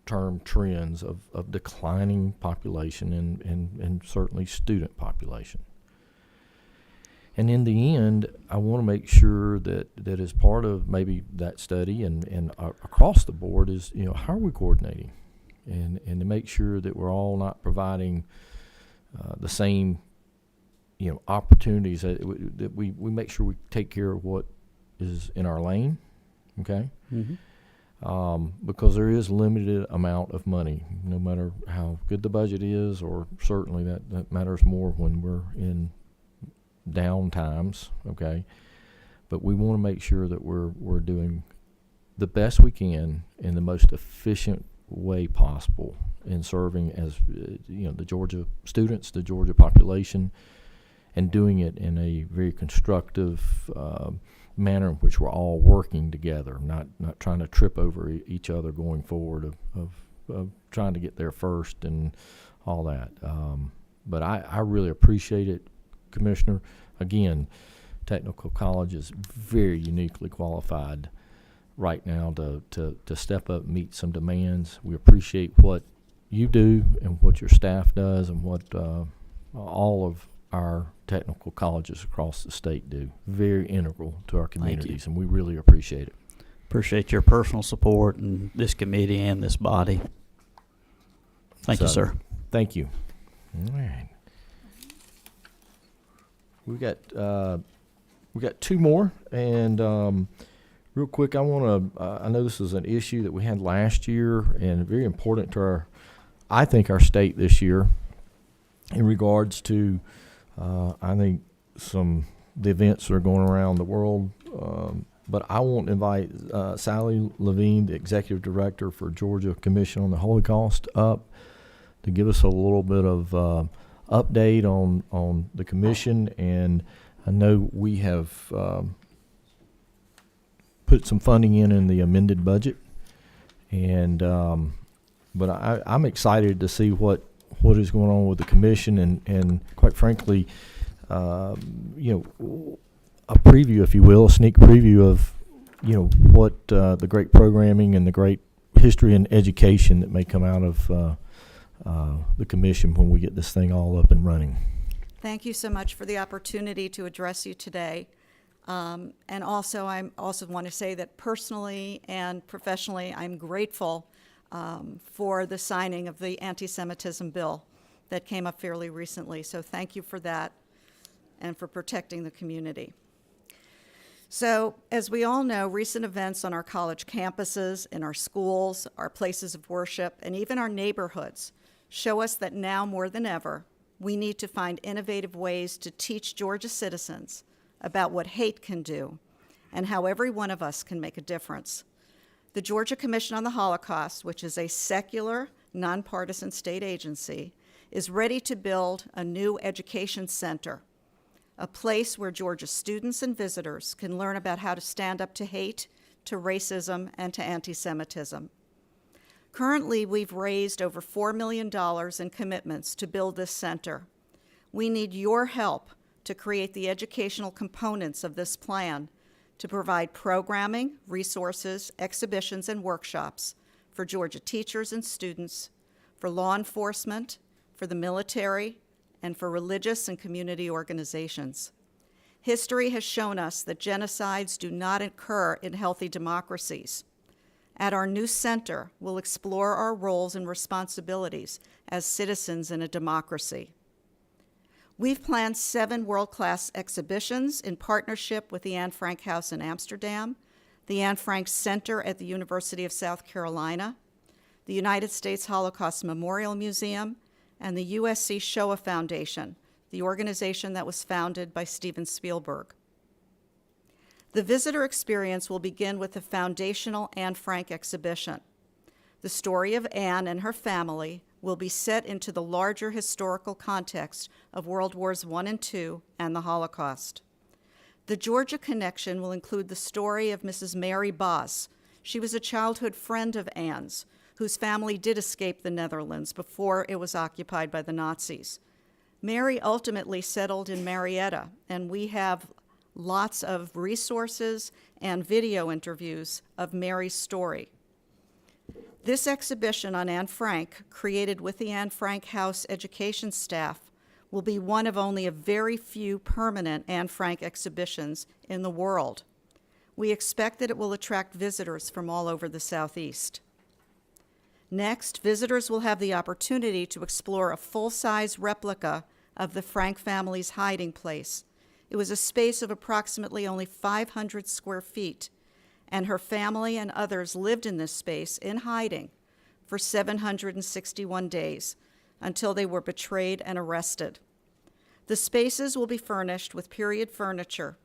term trends of declining population and certainly student population. And in the end, I want to make sure that as part of maybe that study and across the board is, how are we coordinating, and to make sure that we're all not providing the same, opportunities, that we make sure we take care of what is in our lane, okay? Mm-hmm. Because there is limited amount of money, no matter how good the budget is, or certainly that matters more when we're in down times, okay? But we want to make sure that we're doing the best we can in the most efficient way possible in serving as the Georgia students, the Georgia population, and doing it in a very constructive manner in which we're all working together, not trying to trip over each other going forward of trying to get there first and all that. But I really appreciate it, Commissioner. Again, technical college is very uniquely qualified right now to step up and meet some demands. We appreciate what you do and what your staff does and what all of our technical colleges across the state do. Very integral to our communities, and we really appreciate it. Appreciate your personal support and this committee and this body. Thank you, sir. Thank you. All right. We got two more, and real quick, I want to. I know this is an issue that we had last year, and very important to our state this year, in regards to, I think the events that are going around the world. But I want to invite Sally Levine, the executive director for Georgia Commission on the Holocaust, up to give us a little bit of update on the commission. And I know we have put some funding in the amended budget, and but I'm excited to see what what is going on with the commission, and quite frankly, a preview, if you will, a sneak preview of, what the great programming and the great history and education that may come out of the commission when we get this thing all up and running. Thank you so much for the opportunity to address you today. And also, I also want to say that personally and professionally, I'm grateful for the signing of the anti-Semitism bill that came up fairly recently. So thank you for that and for protecting the community. So, as we all know, recent events on our college campuses, in our schools, our places of worship, and even our neighborhoods show us that now more than ever, we need to find innovative ways to teach Georgia citizens about what hate can do and how every one of us can make a difference. The Georgia Commission on the Holocaust, which is a secular, nonpartisan state agency, is ready to build a new education center, a place where Georgia students and visitors can learn about how to stand up to hate, to racism, and to anti-Semitism. Currently, we've raised over $4 million in commitments to build this center. We need your help to create the educational components of this plan to provide programming, resources, exhibitions, and workshops for Georgia teachers and students, for law enforcement, for the military, and for religious and community organizations. History has shown us that genocides do not occur in healthy democracies. At our new center, we'll explore our roles and responsibilities as citizens in a democracy. We've planned 7 world-class exhibitions in partnership with the Anne Frank House in Amsterdam, the Anne Frank Center at the University of South Carolina, the United States Holocaust Memorial Museum, and the USC Shoah Foundation, the organization that was founded by Steven Spielberg. The visitor experience will begin with the foundational Anne Frank exhibition. The story of Anne and her family will be set into the larger historical context of World Wars I and II and the Holocaust. The Georgia connection will include the story of Mrs. Mary Boss. She was a childhood friend of Anne's, whose family did escape the Netherlands before it was occupied by the Nazis. Mary ultimately settled in Marietta, and we have lots of resources and video interviews of Mary's story. This exhibition on Anne Frank, created with the Anne Frank House education staff, will be one of only a very few permanent Anne Frank exhibitions in the world. We expect that it will attract visitors from all over the Southeast. Next, visitors will have the opportunity to explore a full-size replica of the Frank family's hiding place. It was a space of approximately only 500 square feet, and her family and others lived in this space in hiding for 761 days until they were betrayed and arrested. The spaces will be furnished with period furniture.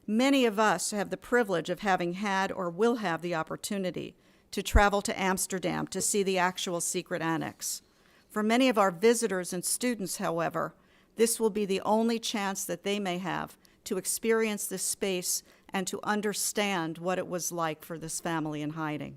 Many of us have the privilege of having had or will have the opportunity to travel to Amsterdam to see the actual secret annex. For many of our visitors and students, however, this will be the only chance that they may have to experience this space and to understand what it was like for this family in hiding.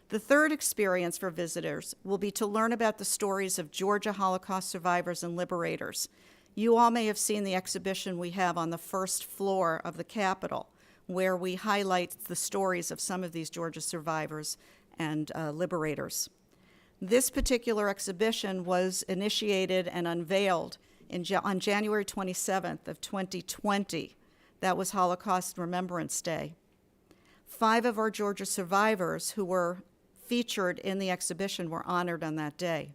The third experience for visitors will be to learn about the stories of Georgia Holocaust survivors and liberators. You all may have seen the exhibition we have on the first floor of the Capitol, where we highlight the stories of some of these Georgia survivors and liberators. This particular exhibition was initiated and unveiled on January 27th of 2020. That was Holocaust Remembrance Day. 5 of our Georgia survivors who were featured in the exhibition were honored on that day.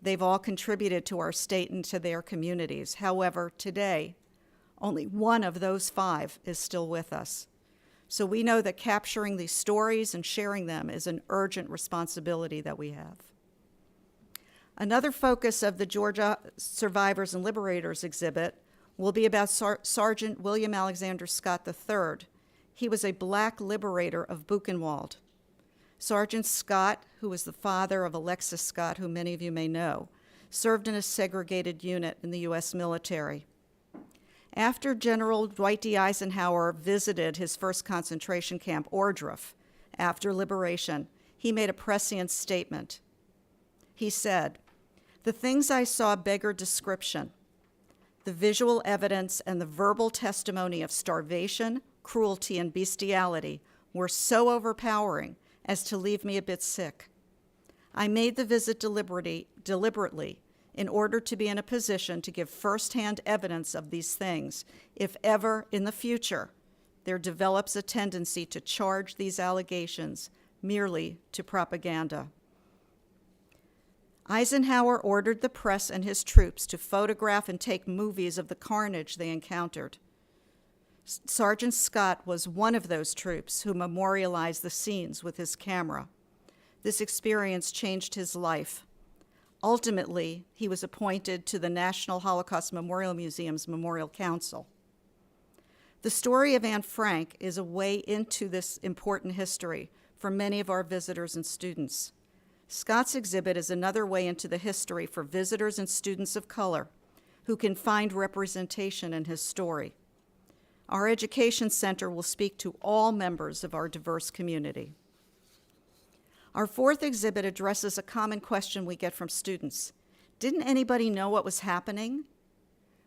They've all contributed to our state and to their communities. However, today, only 1 of those 5 is still with us. So we know that capturing these stories and sharing them is an urgent responsibility that we have. Another focus of the Georgia Survivors and Liberators exhibit will be about Sergeant William Alexander Scott III. He was a Black liberator of Buchenwald. Sergeant Scott, who was the father of Alexis Scott, who many of you may know, served in a segregated unit in the U.S. military. After General Dwight D. Eisenhower visited his first concentration camp, Ohrdruf, after liberation, he made a prescient statement. He said, "The things I saw beggar description. The visual evidence and the verbal testimony of starvation, cruelty, and bestiality were so overpowering as to leave me a bit sick. I made the visit deliberately in order to be in a position to give firsthand evidence of these things if ever in the future there develops a tendency to charge these allegations merely to propaganda." Eisenhower ordered the press and his troops to photograph and take movies of the carnage they encountered. Sergeant Scott was one of those troops who memorialized the scenes with his camera. This experience changed his life. Ultimately, he was appointed to the National Holocaust Memorial Museum's Memorial Council. The story of Anne Frank is a way into this important history for many of our visitors and students. Scott's exhibit is another way into the history for visitors and students of color who can find representation in his story. Our Education Center will speak to all members of our diverse community. Our fourth exhibit addresses a common question we get from students. Didn't anybody know what was happening?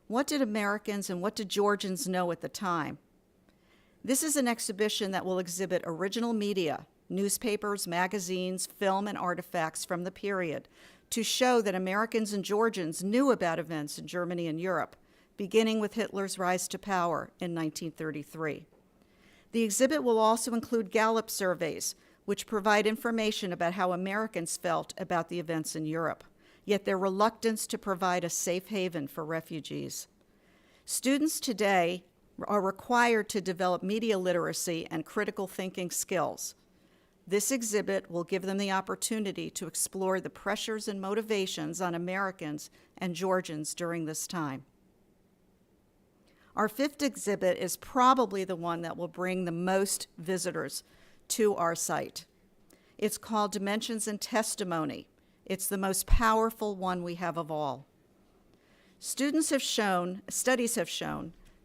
What did Americans and what did Georgians know at the time? This is an exhibition that will exhibit original media, newspapers, magazines, film, and artifacts from the period to show that Americans and Georgians knew about events in Germany and Europe, beginning with Hitler's rise to power in 1933. The exhibit will also include Gallup surveys, which provide information about how Americans felt about the events in Europe, yet their reluctance to provide a safe haven for refugees. Students today are required to develop media literacy and critical thinking skills. This exhibit will give them the opportunity to explore the pressures and motivations on Americans and Georgians during this time. Our fifth exhibit is probably the one that will bring the most visitors to our site. It's called Dimensions and Testimony. It's the most powerful one we have of all. Studies have shown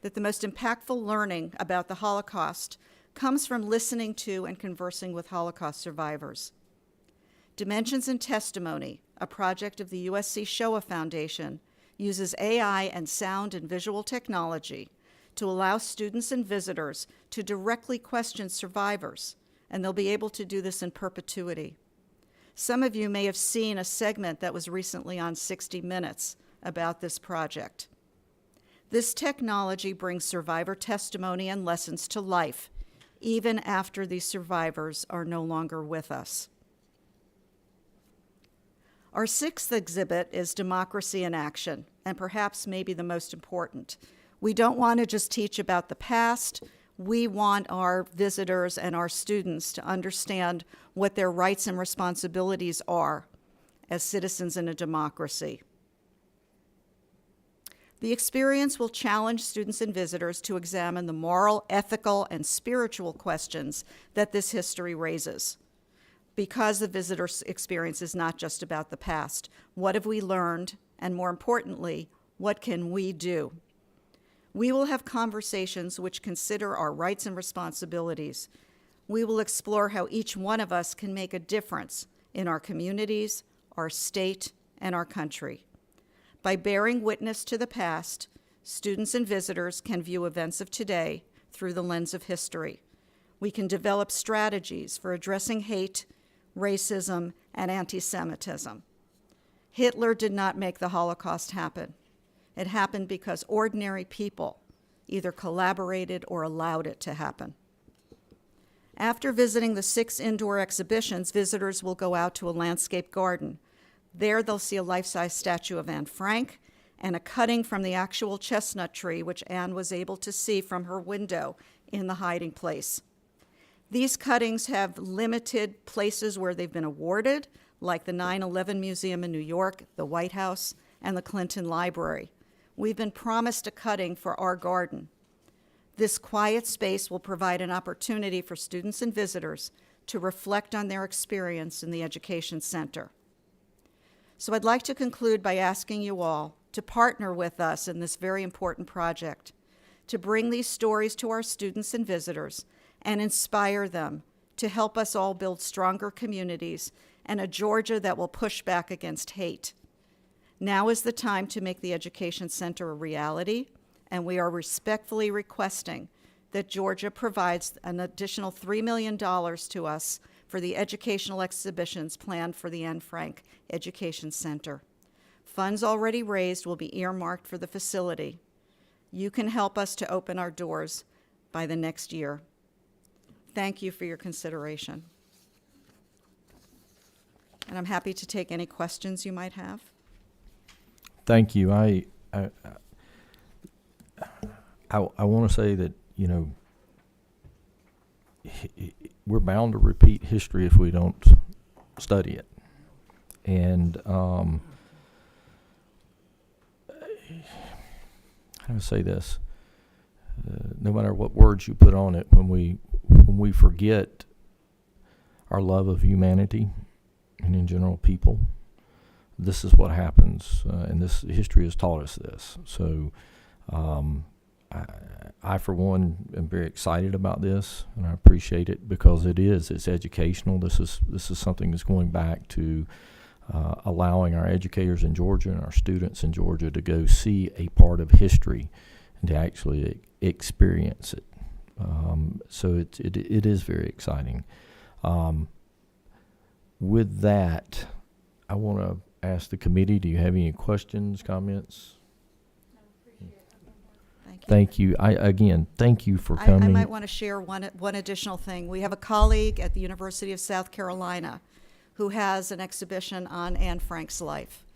that the most impactful learning about the Holocaust comes from listening to and conversing with Holocaust survivors. Dimensions and Testimony, a project of the USC Shoah Foundation, uses AI and sound and visual technology to allow students and visitors to directly question survivors, and they'll be able to do this in perpetuity. Some of you may have seen a segment that was recently on 60 Minutes about this project. This technology brings survivor testimony and lessons to life, even after these survivors are no longer with us. Our sixth exhibit is Democracy in Action, and perhaps maybe the most important. We don't want to just teach about the past. We want our visitors and our students to understand what their rights and responsibilities are as citizens in a democracy. The experience will challenge students and visitors to examine the moral, ethical, and spiritual questions that this history raises. Because the visitor's experience is not just about the past. What have we learned? And more importantly, what can we do? We will have conversations which consider our rights and responsibilities. We will explore how each one of us can make a difference in our communities, our state, and our country. By bearing witness to the past, students and visitors can view events of today through the lens of history. We can develop strategies for addressing hate, racism, and anti-Semitism. Hitler did not make the Holocaust happen. It happened because ordinary people either collaborated or allowed it to happen. After visiting the 6 indoor exhibitions, visitors will go out to a landscape garden. There they'll see a life-size statue of Anne Frank and a cutting from the actual chestnut tree, which Anne was able to see from her window in the hiding place. These cuttings have limited places where they've been awarded, like the 9/11 Museum in New York, the White House, and the Clinton Library. We've been promised a cutting for our garden. This quiet space will provide an opportunity for students and visitors to reflect on their experience in the Education Center. So I'd like to conclude by asking you all to partner with us in this very important project, to bring these stories to our students and visitors and inspire them to help us all build stronger communities and a Georgia that will push back against hate. Now is the time to make the Education Center a reality, and we are respectfully requesting that Georgia provides an additional $3 million to us for the educational exhibitions planned for the Anne Frank Education Center. Funds already raised will be earmarked for the facility. You can help us to open our doors by the next year. Thank you for your consideration. And I'm happy to take any questions you might have. Thank you. I want to say that, you know, we're bound to repeat history if we don't study it. And how do I say this? No matter what words you put on it, when we forget our love of humanity and in general people, this is what happens, and this history has taught us this. So I for one am very excited about this, and I appreciate it because it's educational. This is something that's going back to allowing our educators in Georgia and our students in Georgia to go see a part of history and to actually experience it. So it is very exciting. With that, I want to ask the committee, do you have any questions, comments? Thank you. Thank you for coming. I might want to share one additional thing. We have a colleague at the University of South Carolina who has an exhibition on Anne Frank's life.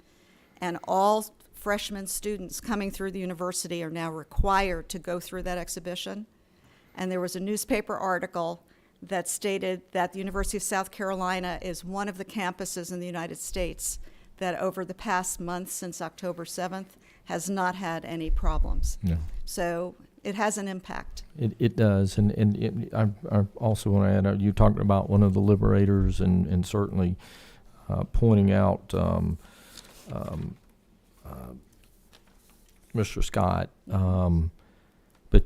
And all freshman students coming through the university are now required to go through that exhibition. And there was a newspaper article that stated that the University of South Carolina is one of the campuses in the United States that over the past month, since October 7th, has not had any problems. No. So it has an impact. It does, and I also want to add, you talked about one of the liberators, and certainly pointing out Mr. Scott. But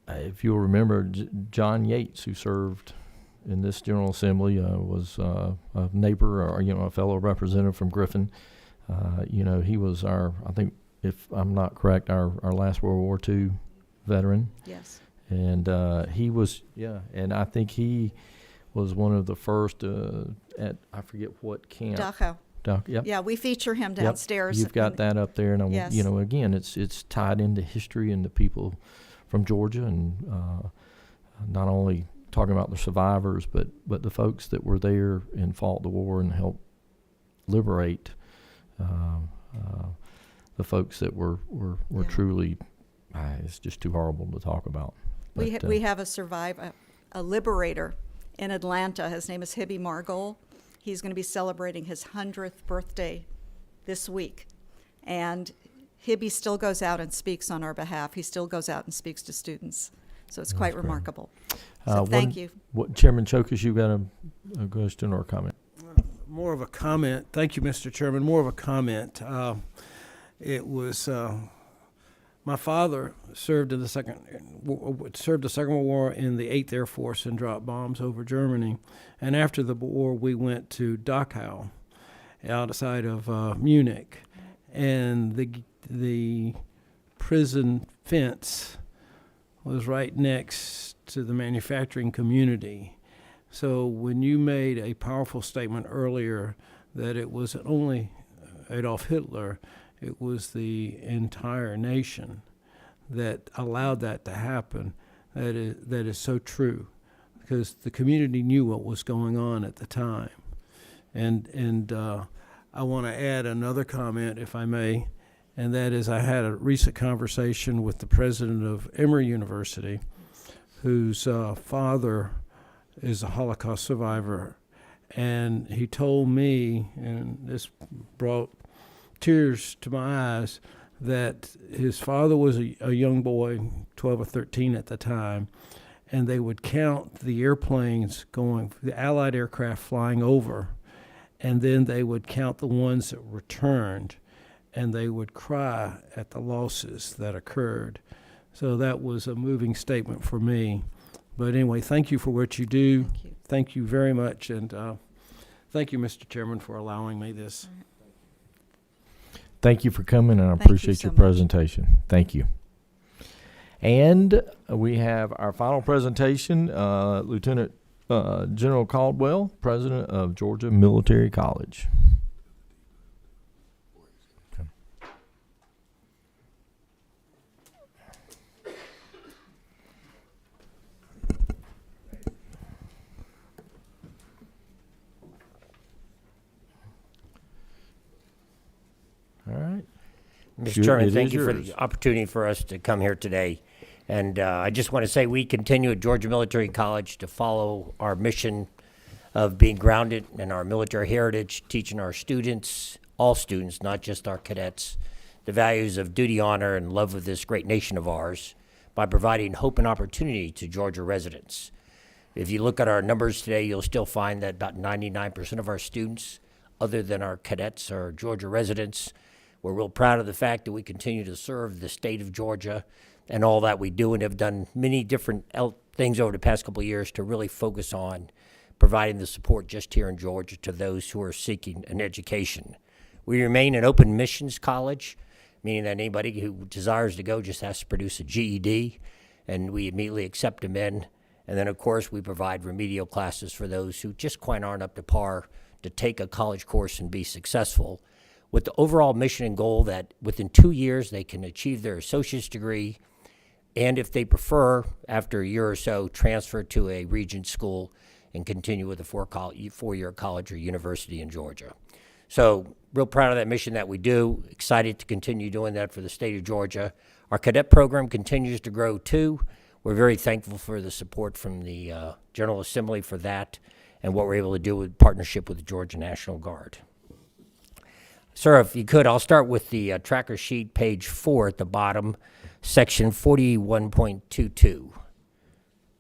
if you'll remember, John Yates, who served in this General Assembly, was a neighbor, or a fellow representative from Griffin. He was I think, if I'm not correct, our last World War II veteran. Yes. And he was, and I think he was one of the first at, I forget what camp. Dachau. Yep. Yeah, we feature him downstairs. You've got that up there, and Yes. Again, it's tied into history and the people from Georgia, and not only talking about the survivors, but the folks that were there and fought the war and helped liberate the folks that were Yeah. truly. It's just too horrible to talk about. We But, have a liberator in Atlanta. His name is Hibby Margol. He's going to be celebrating his 100th birthday this week. And Hibby still goes out and speaks on our behalf. He still goes out and speaks to students. So it's quite great. remarkable. So thank you. Chairman Chokus, you got a question or a comment? More of a comment. Thank you, Mr. Chairman. More of a comment. It was my father served in the Second World War in the 8th Air Force and dropped bombs over Germany. And after the war, we went to Dachau, outside of Munich, and the prison fence was right next to the manufacturing community. So when you made a powerful statement earlier that it wasn't only Adolf Hitler, it was the entire nation that allowed that to happen, that is so true, because the community knew what was going on at the time. And I want to add another comment, if I may, and that is I had a recent conversation with the president of Emory University, whose father is a Holocaust survivor, and he told me, and this brought tears to my eyes, that his father was a young boy, 12 or 13 at the time, and they would count the airplanes the Allied aircraft flying over, and then they would count the ones that returned, and they would cry at the losses that occurred. So that was a moving statement for me. But anyway, thank you for what you do. Thank you. Thank you very much, and Thank you, Mr. Chairman, for allowing me this. Thank you for coming, and I Thank you appreciate so your much. presentation. Thank you. And we have our final presentation, Lieutenant General Caldwell, President of Georgia Military College. All right. Mr. Sure, Chairman, it thank is you for yours. the opportunity for us to come here today. And I just want to say we continue at Georgia Military College to follow our mission of being grounded in our military heritage, teaching our students, all students, not just our cadets, the values of duty, honor, and love of this great nation of ours by providing hope and opportunity to Georgia residents. If you look at our numbers today, you'll still find that about 99% of our students, other than our cadets, are Georgia residents. We're real proud of the fact that we continue to serve the state of Georgia and all that we do, and have done many different things over the past couple of years to really focus on providing the support just here in Georgia to those who are seeking an education. We remain an open missions college, meaning that anybody who desires to go just has to produce a GED, and we immediately accept them in. And then, of course, we provide remedial classes for those who just quite aren't up to par to take a college course and be successful, with the overall mission and goal that within 2 years they can achieve their associate's degree, and if they prefer, after a year or so, transfer to a regent school and continue with a four-year college or university in Georgia. So real proud of that mission that we do, excited to continue doing that for the state of Georgia. Our cadet program continues to grow too. We're very thankful for the support from the General Assembly for that and what we're able to do with partnership with the Georgia National Guard. Sir, if you could, I'll start with the tracker sheet, page 4 at the bottom, section 41.22.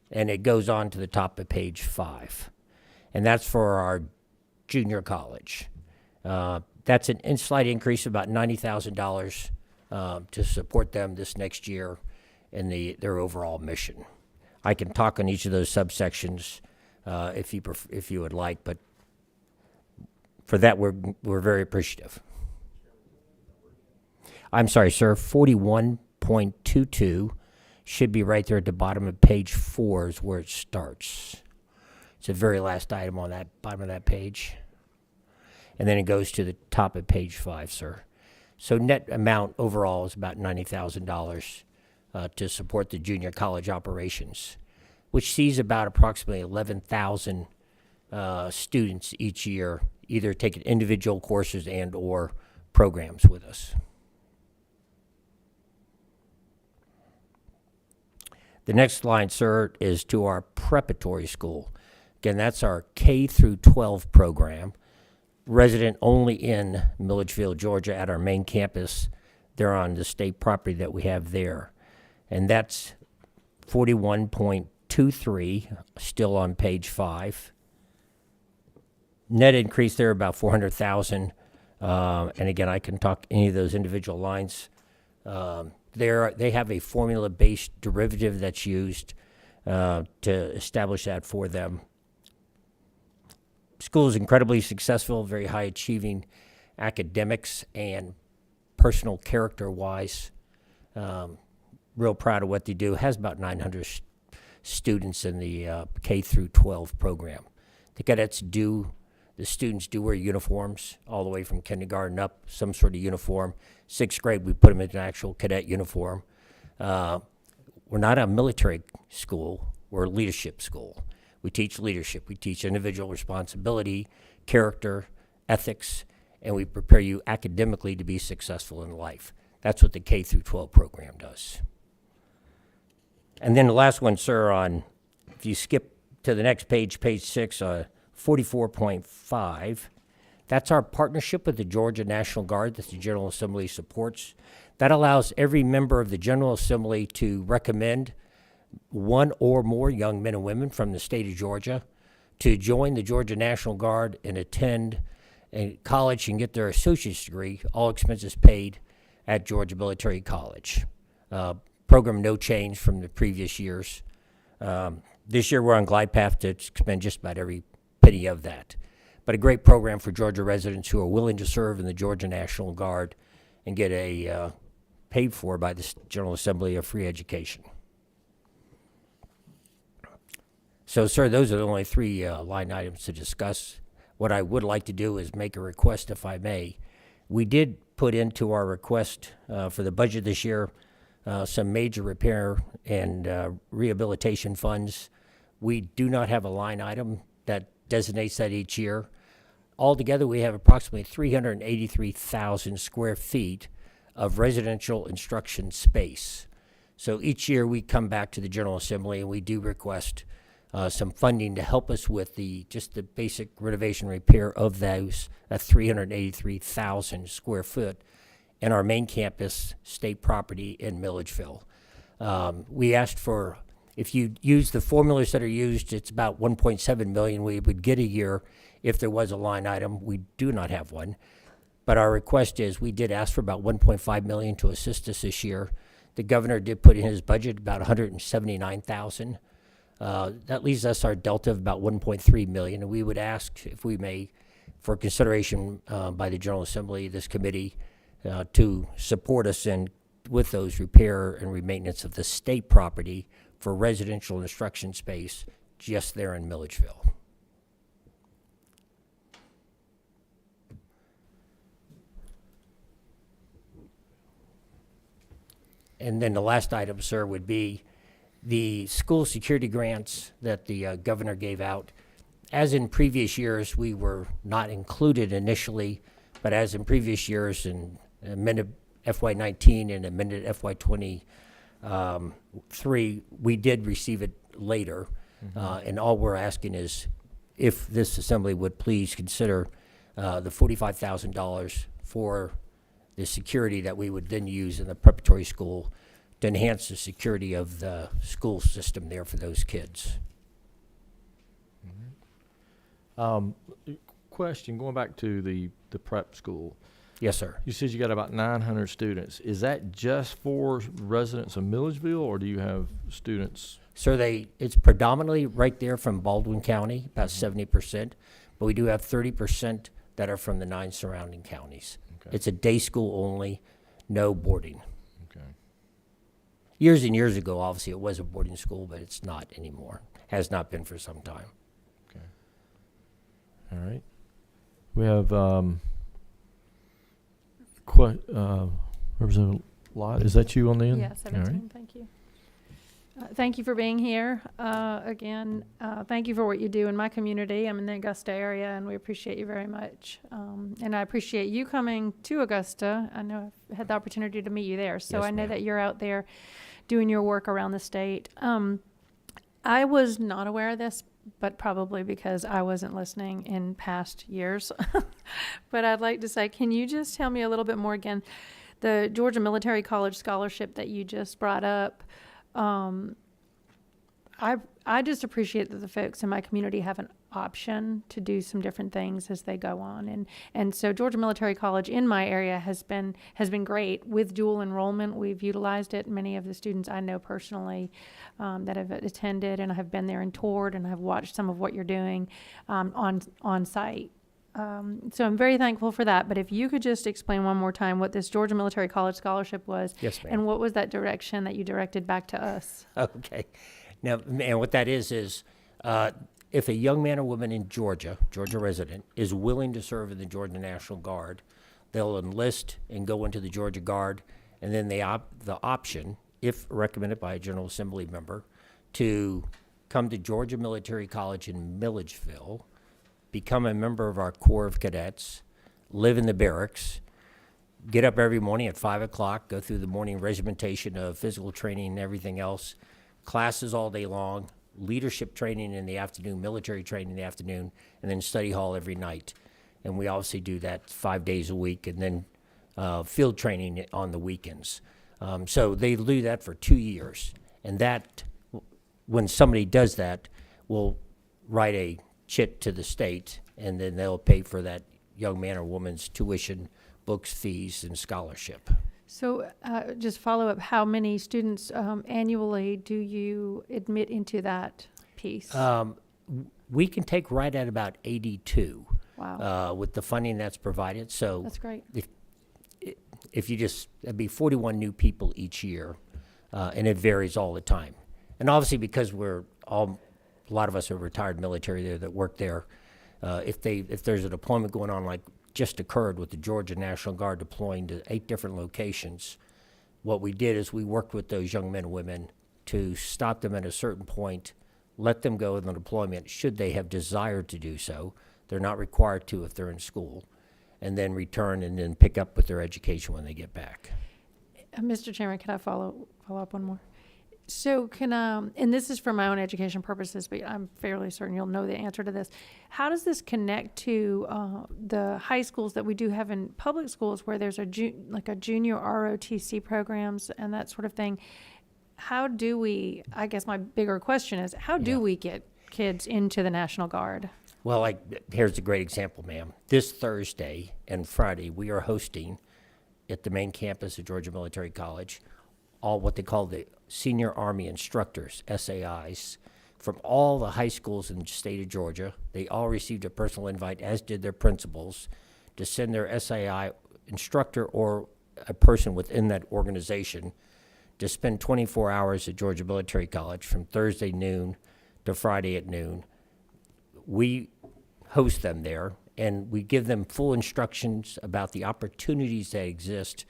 And it goes on to the top of page 5. And that's for our junior college. That's a slight increase of about $90,000 to support them this next year in their overall mission. I can talk on each of those subsections if you would like, but for that, we're very appreciative. I'm sorry, sir, 41.22 should be right there at the bottom of page 4 is where it starts. It's the very last item on that bottom of that page. And then it goes to the top of page 5, sir. So net amount overall is about $90,000 to support the junior college operations, which sees about approximately 11,000 students each year either taking individual courses and or programs with us. The next line, sir, is to our preparatory school. Again, that's our K through 12 program, resident only in Milledgeville, Georgia at our main campus. They're on the state property that we have there. And that's 41.23, still on page 5. Net increase there about $400,000. And again, I can talk any of those individual lines. They have a formula-based derivative that's used to establish that for them. School is incredibly successful, very high-achieving academics and personal character-wise. Real proud of what they do. Has about 900 students in the K through 12 program. The students do wear uniforms all the way from kindergarten up, some sort of uniform. 6th grade, we put them in an actual cadet uniform. We're not a military school, we're a leadership school. We teach leadership, we teach individual responsibility, character, ethics, and we prepare you academically to be successful in life. That's what the K through 12 program does. And then the last one, sir, if you skip to the next page, page 6, 44.5, that's our partnership with the Georgia National Guard that the General Assembly supports. That allows every member of the General Assembly to recommend one or more young men and women from the state of Georgia to join the Georgia National Guard and attend a college and get their associate's degree, all expenses paid at Georgia Military College. Program no change from the previous years. This year we're on glide path to spend just about every penny of that. but a great program for Georgia residents who are willing to serve in the Georgia National Guard and get a paid for by the General Assembly of free education. So, sir, those are the only three line items to discuss. What I would like to do is make a request, if I may. We did put into our request for the budget this year some major repair and rehabilitation funds. We do not have a line item that designates that each year. Altogether, we have approximately 383,000 square feet of residential instruction space. So each year we come back to the General Assembly and we do request some funding to help us with just the basic renovation repair of those 383,000 square foot in our main campus state property in Milledgeville. We asked for, if you use the formulas that are used, it's about 1.7 million we would get a year if there was a line item. We do not have one, but our request is, we did ask for about 1.5 million to assist us this year. The governor did put in his budget about 179,000. That leaves us our delta of about 1.3 million, and we would ask, if we may, for consideration by the General Assembly, this committee, to support us with those repair and maintenance of the state property for residential instruction space just there in Milledgeville. And then the last item, sir, would be the school security grants that the governor gave out. As in previous years, we were not included initially, but as in previous years, in amended FY19 and amended FY23, we did receive it later. And all we're asking is if this assembly would please consider the $45,000 for the security that we would then use in the preparatory school to enhance the security of the school system there for those kids. Question, going back to the prep school. Yes, sir. You said you got about 900 students. Is that just for residents of Milledgeville, or do you have students? So it's predominantly right there from Baldwin County, about 70%, but we do have 30% that are from the 9 surrounding counties. Okay. It's a day school only, no boarding. Okay. Years and years ago, obviously, it was a boarding school, but it's not anymore. Has not been for some time. Okay. All right. We have Representative Lott. Is that you on the end? Yeah, 17, right. Thank you. Thank you for being here. Again, thank you for what you do in my community. I'm in the Augusta area, and we appreciate you very much. And I appreciate you coming to Augusta. I know I've had the opportunity to meet you there, so Yes, I know ma'am. that you're out there doing your work around the state. I was not aware of this, but probably because I wasn't listening in past years. But I'd like to say, can you just tell me a little bit more again, the Georgia Military College Scholarship that you just brought up? I just appreciate that the folks in my community have an option to do some different things as they go on, and so Georgia Military College in my area has been great with dual enrollment. We've utilized it. Many of the students I know personally that have attended, and I have been there and toured, and I've watched some of what you're doing on site. So I'm very thankful for that. But if you could just explain one more time what this Georgia Military College Scholarship was, Yes, ma'am. and what was that direction that you directed back to us? Okay. Now, and what that is if a young man or woman in Georgia resident, is willing to serve in the Georgia National Guard, they'll enlist and go into the Georgia Guard, and then the option, if recommended by a General Assembly member, to come to Georgia Military College in Milledgeville, become a member of our Corps of Cadets, live in the barracks, get up every morning at 5 o'clock, go through the morning regimentation of physical training and everything else, classes all day long, leadership training in the afternoon, military training in the afternoon, and then study hall every night. And we obviously do that 5 days a week, and then field training on the weekends. So they do that for 2 years. And that, when somebody does that, will write a chit to the state, and then they'll pay for that young man or woman's tuition, books, fees, and scholarship. So just follow up, how many students annually do you admit into that piece? We can take right at about 82. Wow. Wow. with the funding that's provided. So That's great. if you just, it'd be 41 new people each year, and it varies all the time. And obviously, because a lot of us are retired military there that work there, if there's a deployment going on like just occurred with the Georgia National Guard deploying to 8 different locations, what we did is we worked with those young men and women to stop them at a certain point, let them go in the deployment should they have desired to do so. They're not required to if they're in school, and then return and then pick up with their education when they get back. Mr. Chairman, can I follow up one more? So and this is for my own education purposes, but I'm fairly certain you'll know the answer to this. How does this connect to the high schools that we do have in public schools where there's a junior ROTC programs and that sort of thing? How do we, I guess my bigger question is, how do we get kids into the National Guard? Well, here's a great example, ma'am. This Thursday and Friday, we are hosting at the main campus of Georgia Military College all what they call the Senior Army Instructors, SAIs, from all the high schools in the state of Georgia. They all received a personal invite, as did their principals, to send their SAI instructor or a person within that organization to spend 24 hours at Georgia Military College from Thursday noon to Friday at noon. We host them there, and we give them full instructions about the opportunities that exist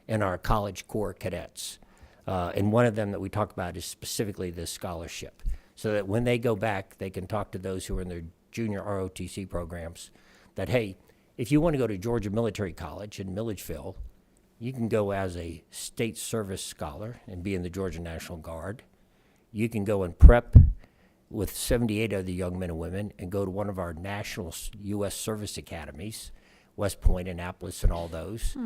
in our College Corps cadets. And one of them that we talk about is specifically this scholarship, so that when they go back, they can talk to those who are in their junior ROTC programs that, hey, if you want to go to Georgia Military College in Milledgeville, you can go as a state service scholar and be in the Georgia National Guard. You can go and prep with 78 other young men and women and go to one of our national U.S. service academies, West Point, Annapolis, and all those.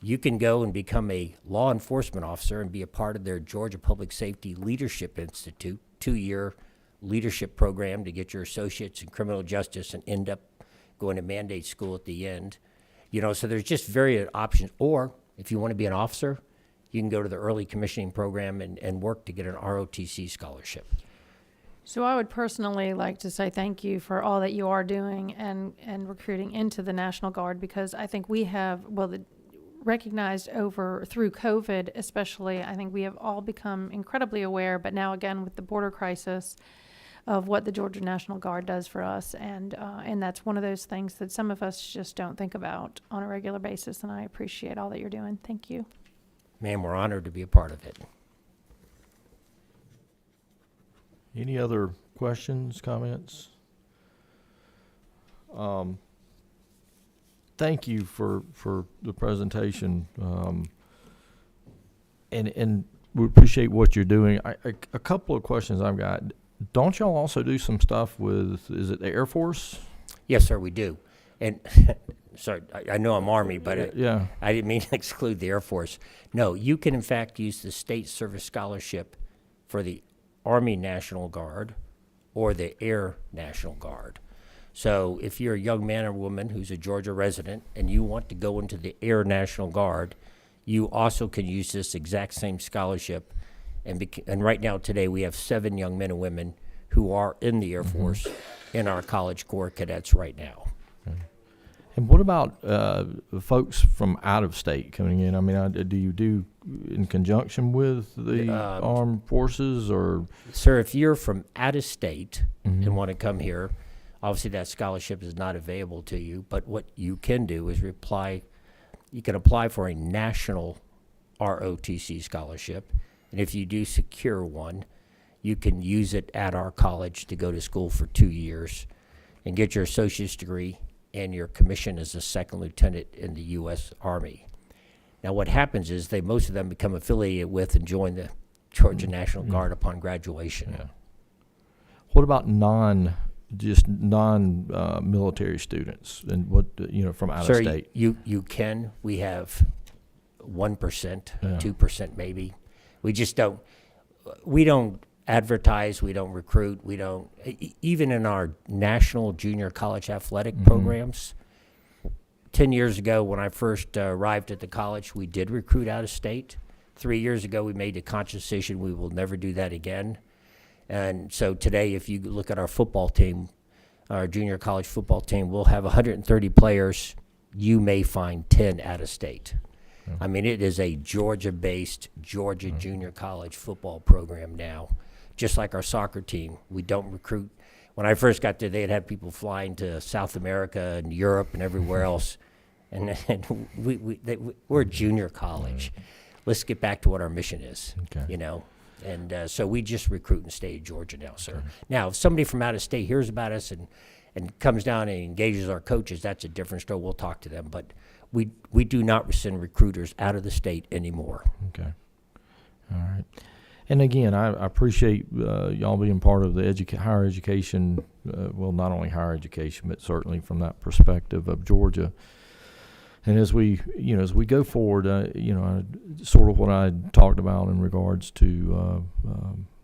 You can go and become a law enforcement officer and be a part of their Georgia Public Safety Leadership Institute, 2-year leadership program to get your associates in criminal justice and end up going to mandate school at the end. So there's just various options. Or if you want to be an officer, you can go to the early commissioning program and work to get an ROTC scholarship. So I would personally like to say thank you for all that you are doing and recruiting into the National Guard, because I think we have, recognized through COVID especially, I think we have all become incredibly aware, but now again with the border crisis, of what the Georgia National Guard does for us. And that's one of those things that some of us just don't think about on a regular basis, and I appreciate all that you're doing. Thank you. Ma'am, we're honored to be a part of it. Any other questions, comments? Thank you for the presentation, and we appreciate what you're doing. A couple of questions I've got. Don't y'all also do some stuff with, is it the Air Force? Yes, sir, we do. And sorry, I know I'm Army, but Yeah. I didn't mean to exclude the Air Force. No, you can in fact use the state service scholarship for the Army National Guard or the Air National Guard. So if you're a young man or woman who's a Georgia resident and you want to go into the Air National Guard, you also can use this exact same scholarship. And right now today we have 7 young men and women who are in the Air Force in our College Corps cadets right now. And what about folks from out of state coming in? I mean, do you do in conjunction with the armed forces, or? Sir, if you're from out of state and want to come here, obviously that scholarship is not available to you. But what you can do is you can apply for a national ROTC scholarship. And if you do secure one, you can use it at our college to go to school for 2 years and get your associate's degree and your commission as a second lieutenant in the U.S. Army. Now, what happens is most of them become affiliated with and join the Georgia National Guard upon graduation. Yeah. What about non-military students, and what from out of state? You can. We have 1%, 2% maybe. We just don't. We don't advertise, we don't recruit, we don't, even in our national junior college athletic programs. 10 years ago when I first arrived at the college, we did recruit out of state. 3 years ago we made a conscious decision we will never do that again. And so today, if you look at our football team, our junior college football team, we'll have 130 players. You may find 10 out of state. I mean, it is a Georgia-based Georgia junior college football program now. Just like our soccer team, we don't recruit. When I first got there, they'd have people flying to South America and Europe and everywhere else. And we're a junior college. Let's get back to what our mission is, you know. And so we just recruit in the state of Georgia now, sir. Now, if somebody from out of state hears about us and comes down and engages our coaches, that's a different story. We'll talk to them. But we do not send recruiters out of the state anymore. Okay. All right. And again, I appreciate y'all being part of the higher education, well, not only higher education, but certainly from that perspective of Georgia. And as we go forward, sort of what I talked about in regards to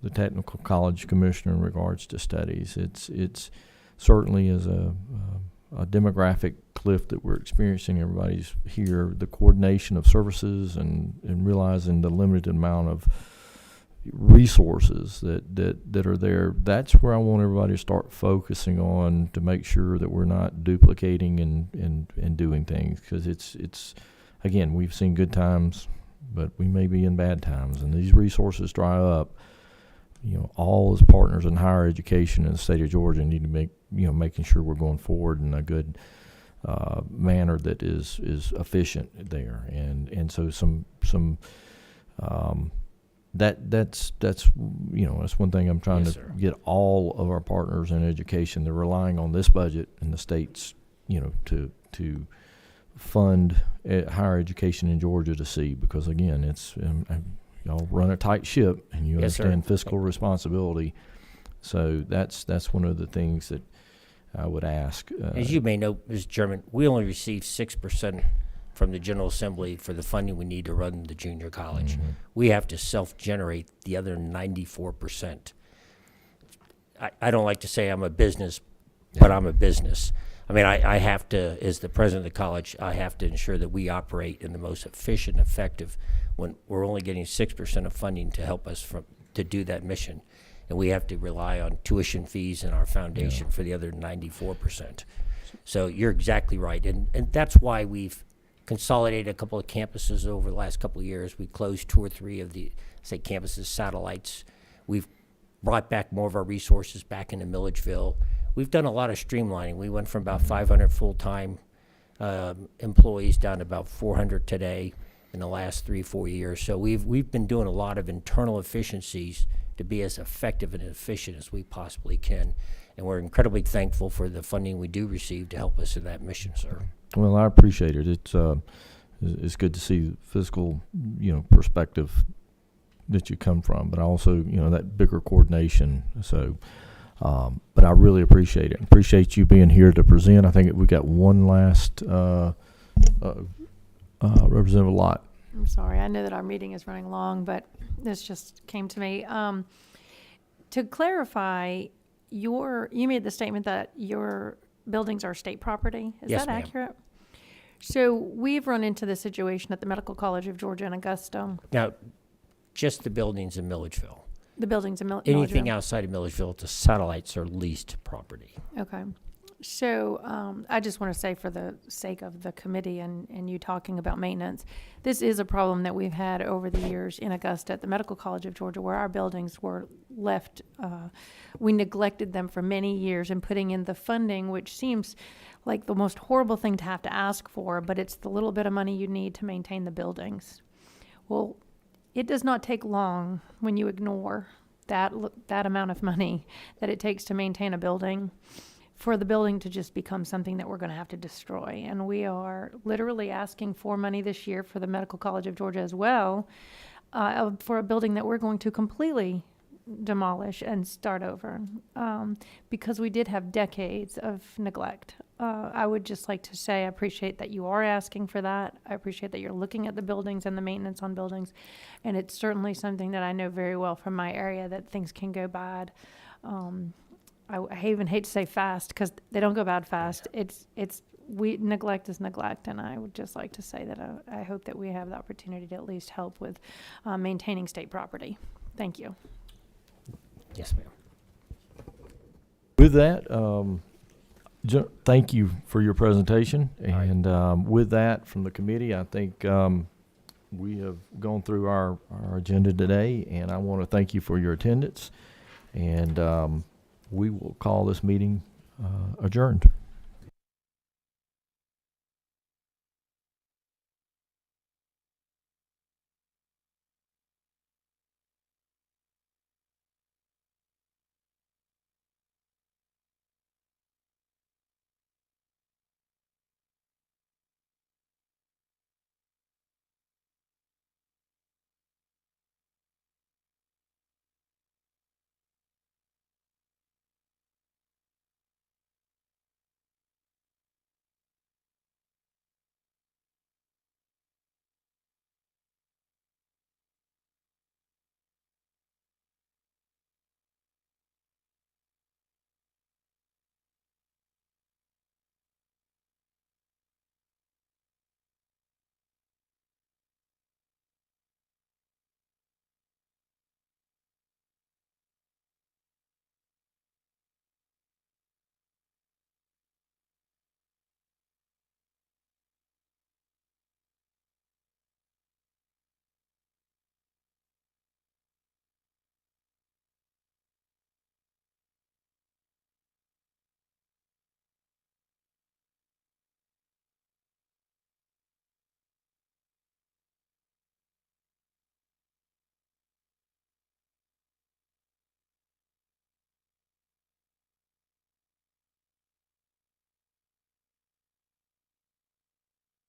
the technical college commissioner in regards to studies, it's certainly as a demographic cliff that we're experiencing. Everybody's here, the coordination of services and realizing the limited amount of resources that are there. That's where I want everybody to start focusing on, to make sure that we're not duplicating and doing things, because it's again, we've seen good times, but we may be in bad times, and these resources dry up. All as partners in higher education in the state of Georgia need to make making sure we're going forward in a good manner that is efficient there, and so that's one thing I'm trying to get all of our partners in education. They're relying on this budget and the states, to fund higher education in Georgia to see, because again, it's y'all run a tight ship and you understand fiscal responsibility. So that's one of the things that I would ask. As you may know, Mr. Chairman, we only receive 6% from the General Assembly for the funding we need to run the junior college. Mm-hmm. We have to self-generate the other 94%. I don't like to say I'm a business, but I'm a business. I mean, I have to, as the president of the college, I have to ensure that we operate in the most efficient, effective, when we're only getting 6% of funding to help us to do that mission. And we have to rely on tuition fees in our foundation for the other 94%. So you're exactly right. And that's why we've consolidated a couple of campuses over the last couple of years. We closed 2 or 3 of the, campuses, satellites. We've brought back more of our resources back into Milledgeville. We've done a lot of streamlining. We went from about 500 full-time employees down to about 400 today in the last 3-4 years. So we've been doing a lot of internal efficiencies to be as effective and efficient as we possibly can. And we're incredibly thankful for the funding we do receive to help us in that mission, sir. Well, I appreciate it. It's good to see the fiscal, perspective that you come from, but also, that bigger coordination. So, but I really appreciate it. Appreciate you being here to present. I think we got one last Representative Lott. I'm sorry. I know that our meeting is running long, but this just came to me. To clarify, you made the statement that your buildings are state property. Is Yes, that ma'am. accurate? So we've run into the situation at the Medical College of Georgia in Augusta. Now, just the buildings in Milledgeville. The buildings in Anything Milledgeville. outside of Milledgeville, the satellites are leased property. Okay. So I just want to say, for the sake of the committee and you talking about maintenance, this is a problem that we've had over the years in Augusta at the Medical College of Georgia, where our buildings were left, we neglected them for many years, and putting in the funding, which seems like the most horrible thing to have to ask for, but it's the little bit of money you need to maintain the buildings. Well, it does not take long when you ignore that amount of money that it takes to maintain a building, for the building to just become something that we're going to have to destroy. And we are literally asking for money this year for the Medical College of Georgia as well, for a building that we're going to completely demolish and start over, because we did have decades of neglect. I would just like to say I appreciate that you are asking for that. I appreciate that you're looking at the buildings and the maintenance on buildings. And it's certainly something that I know very well from my area, that things can go bad. I even hate to say fast, because they don't go bad fast. Neglect is neglect, and I would just like to say that I hope that we have the opportunity to at least help with maintaining state property. Thank you. Yes, ma'am. With that, Thank you for your presentation. And with that, from the committee, I think we have gone through our agenda today, and I want to thank you for your attendance. And we will call this meeting adjourned.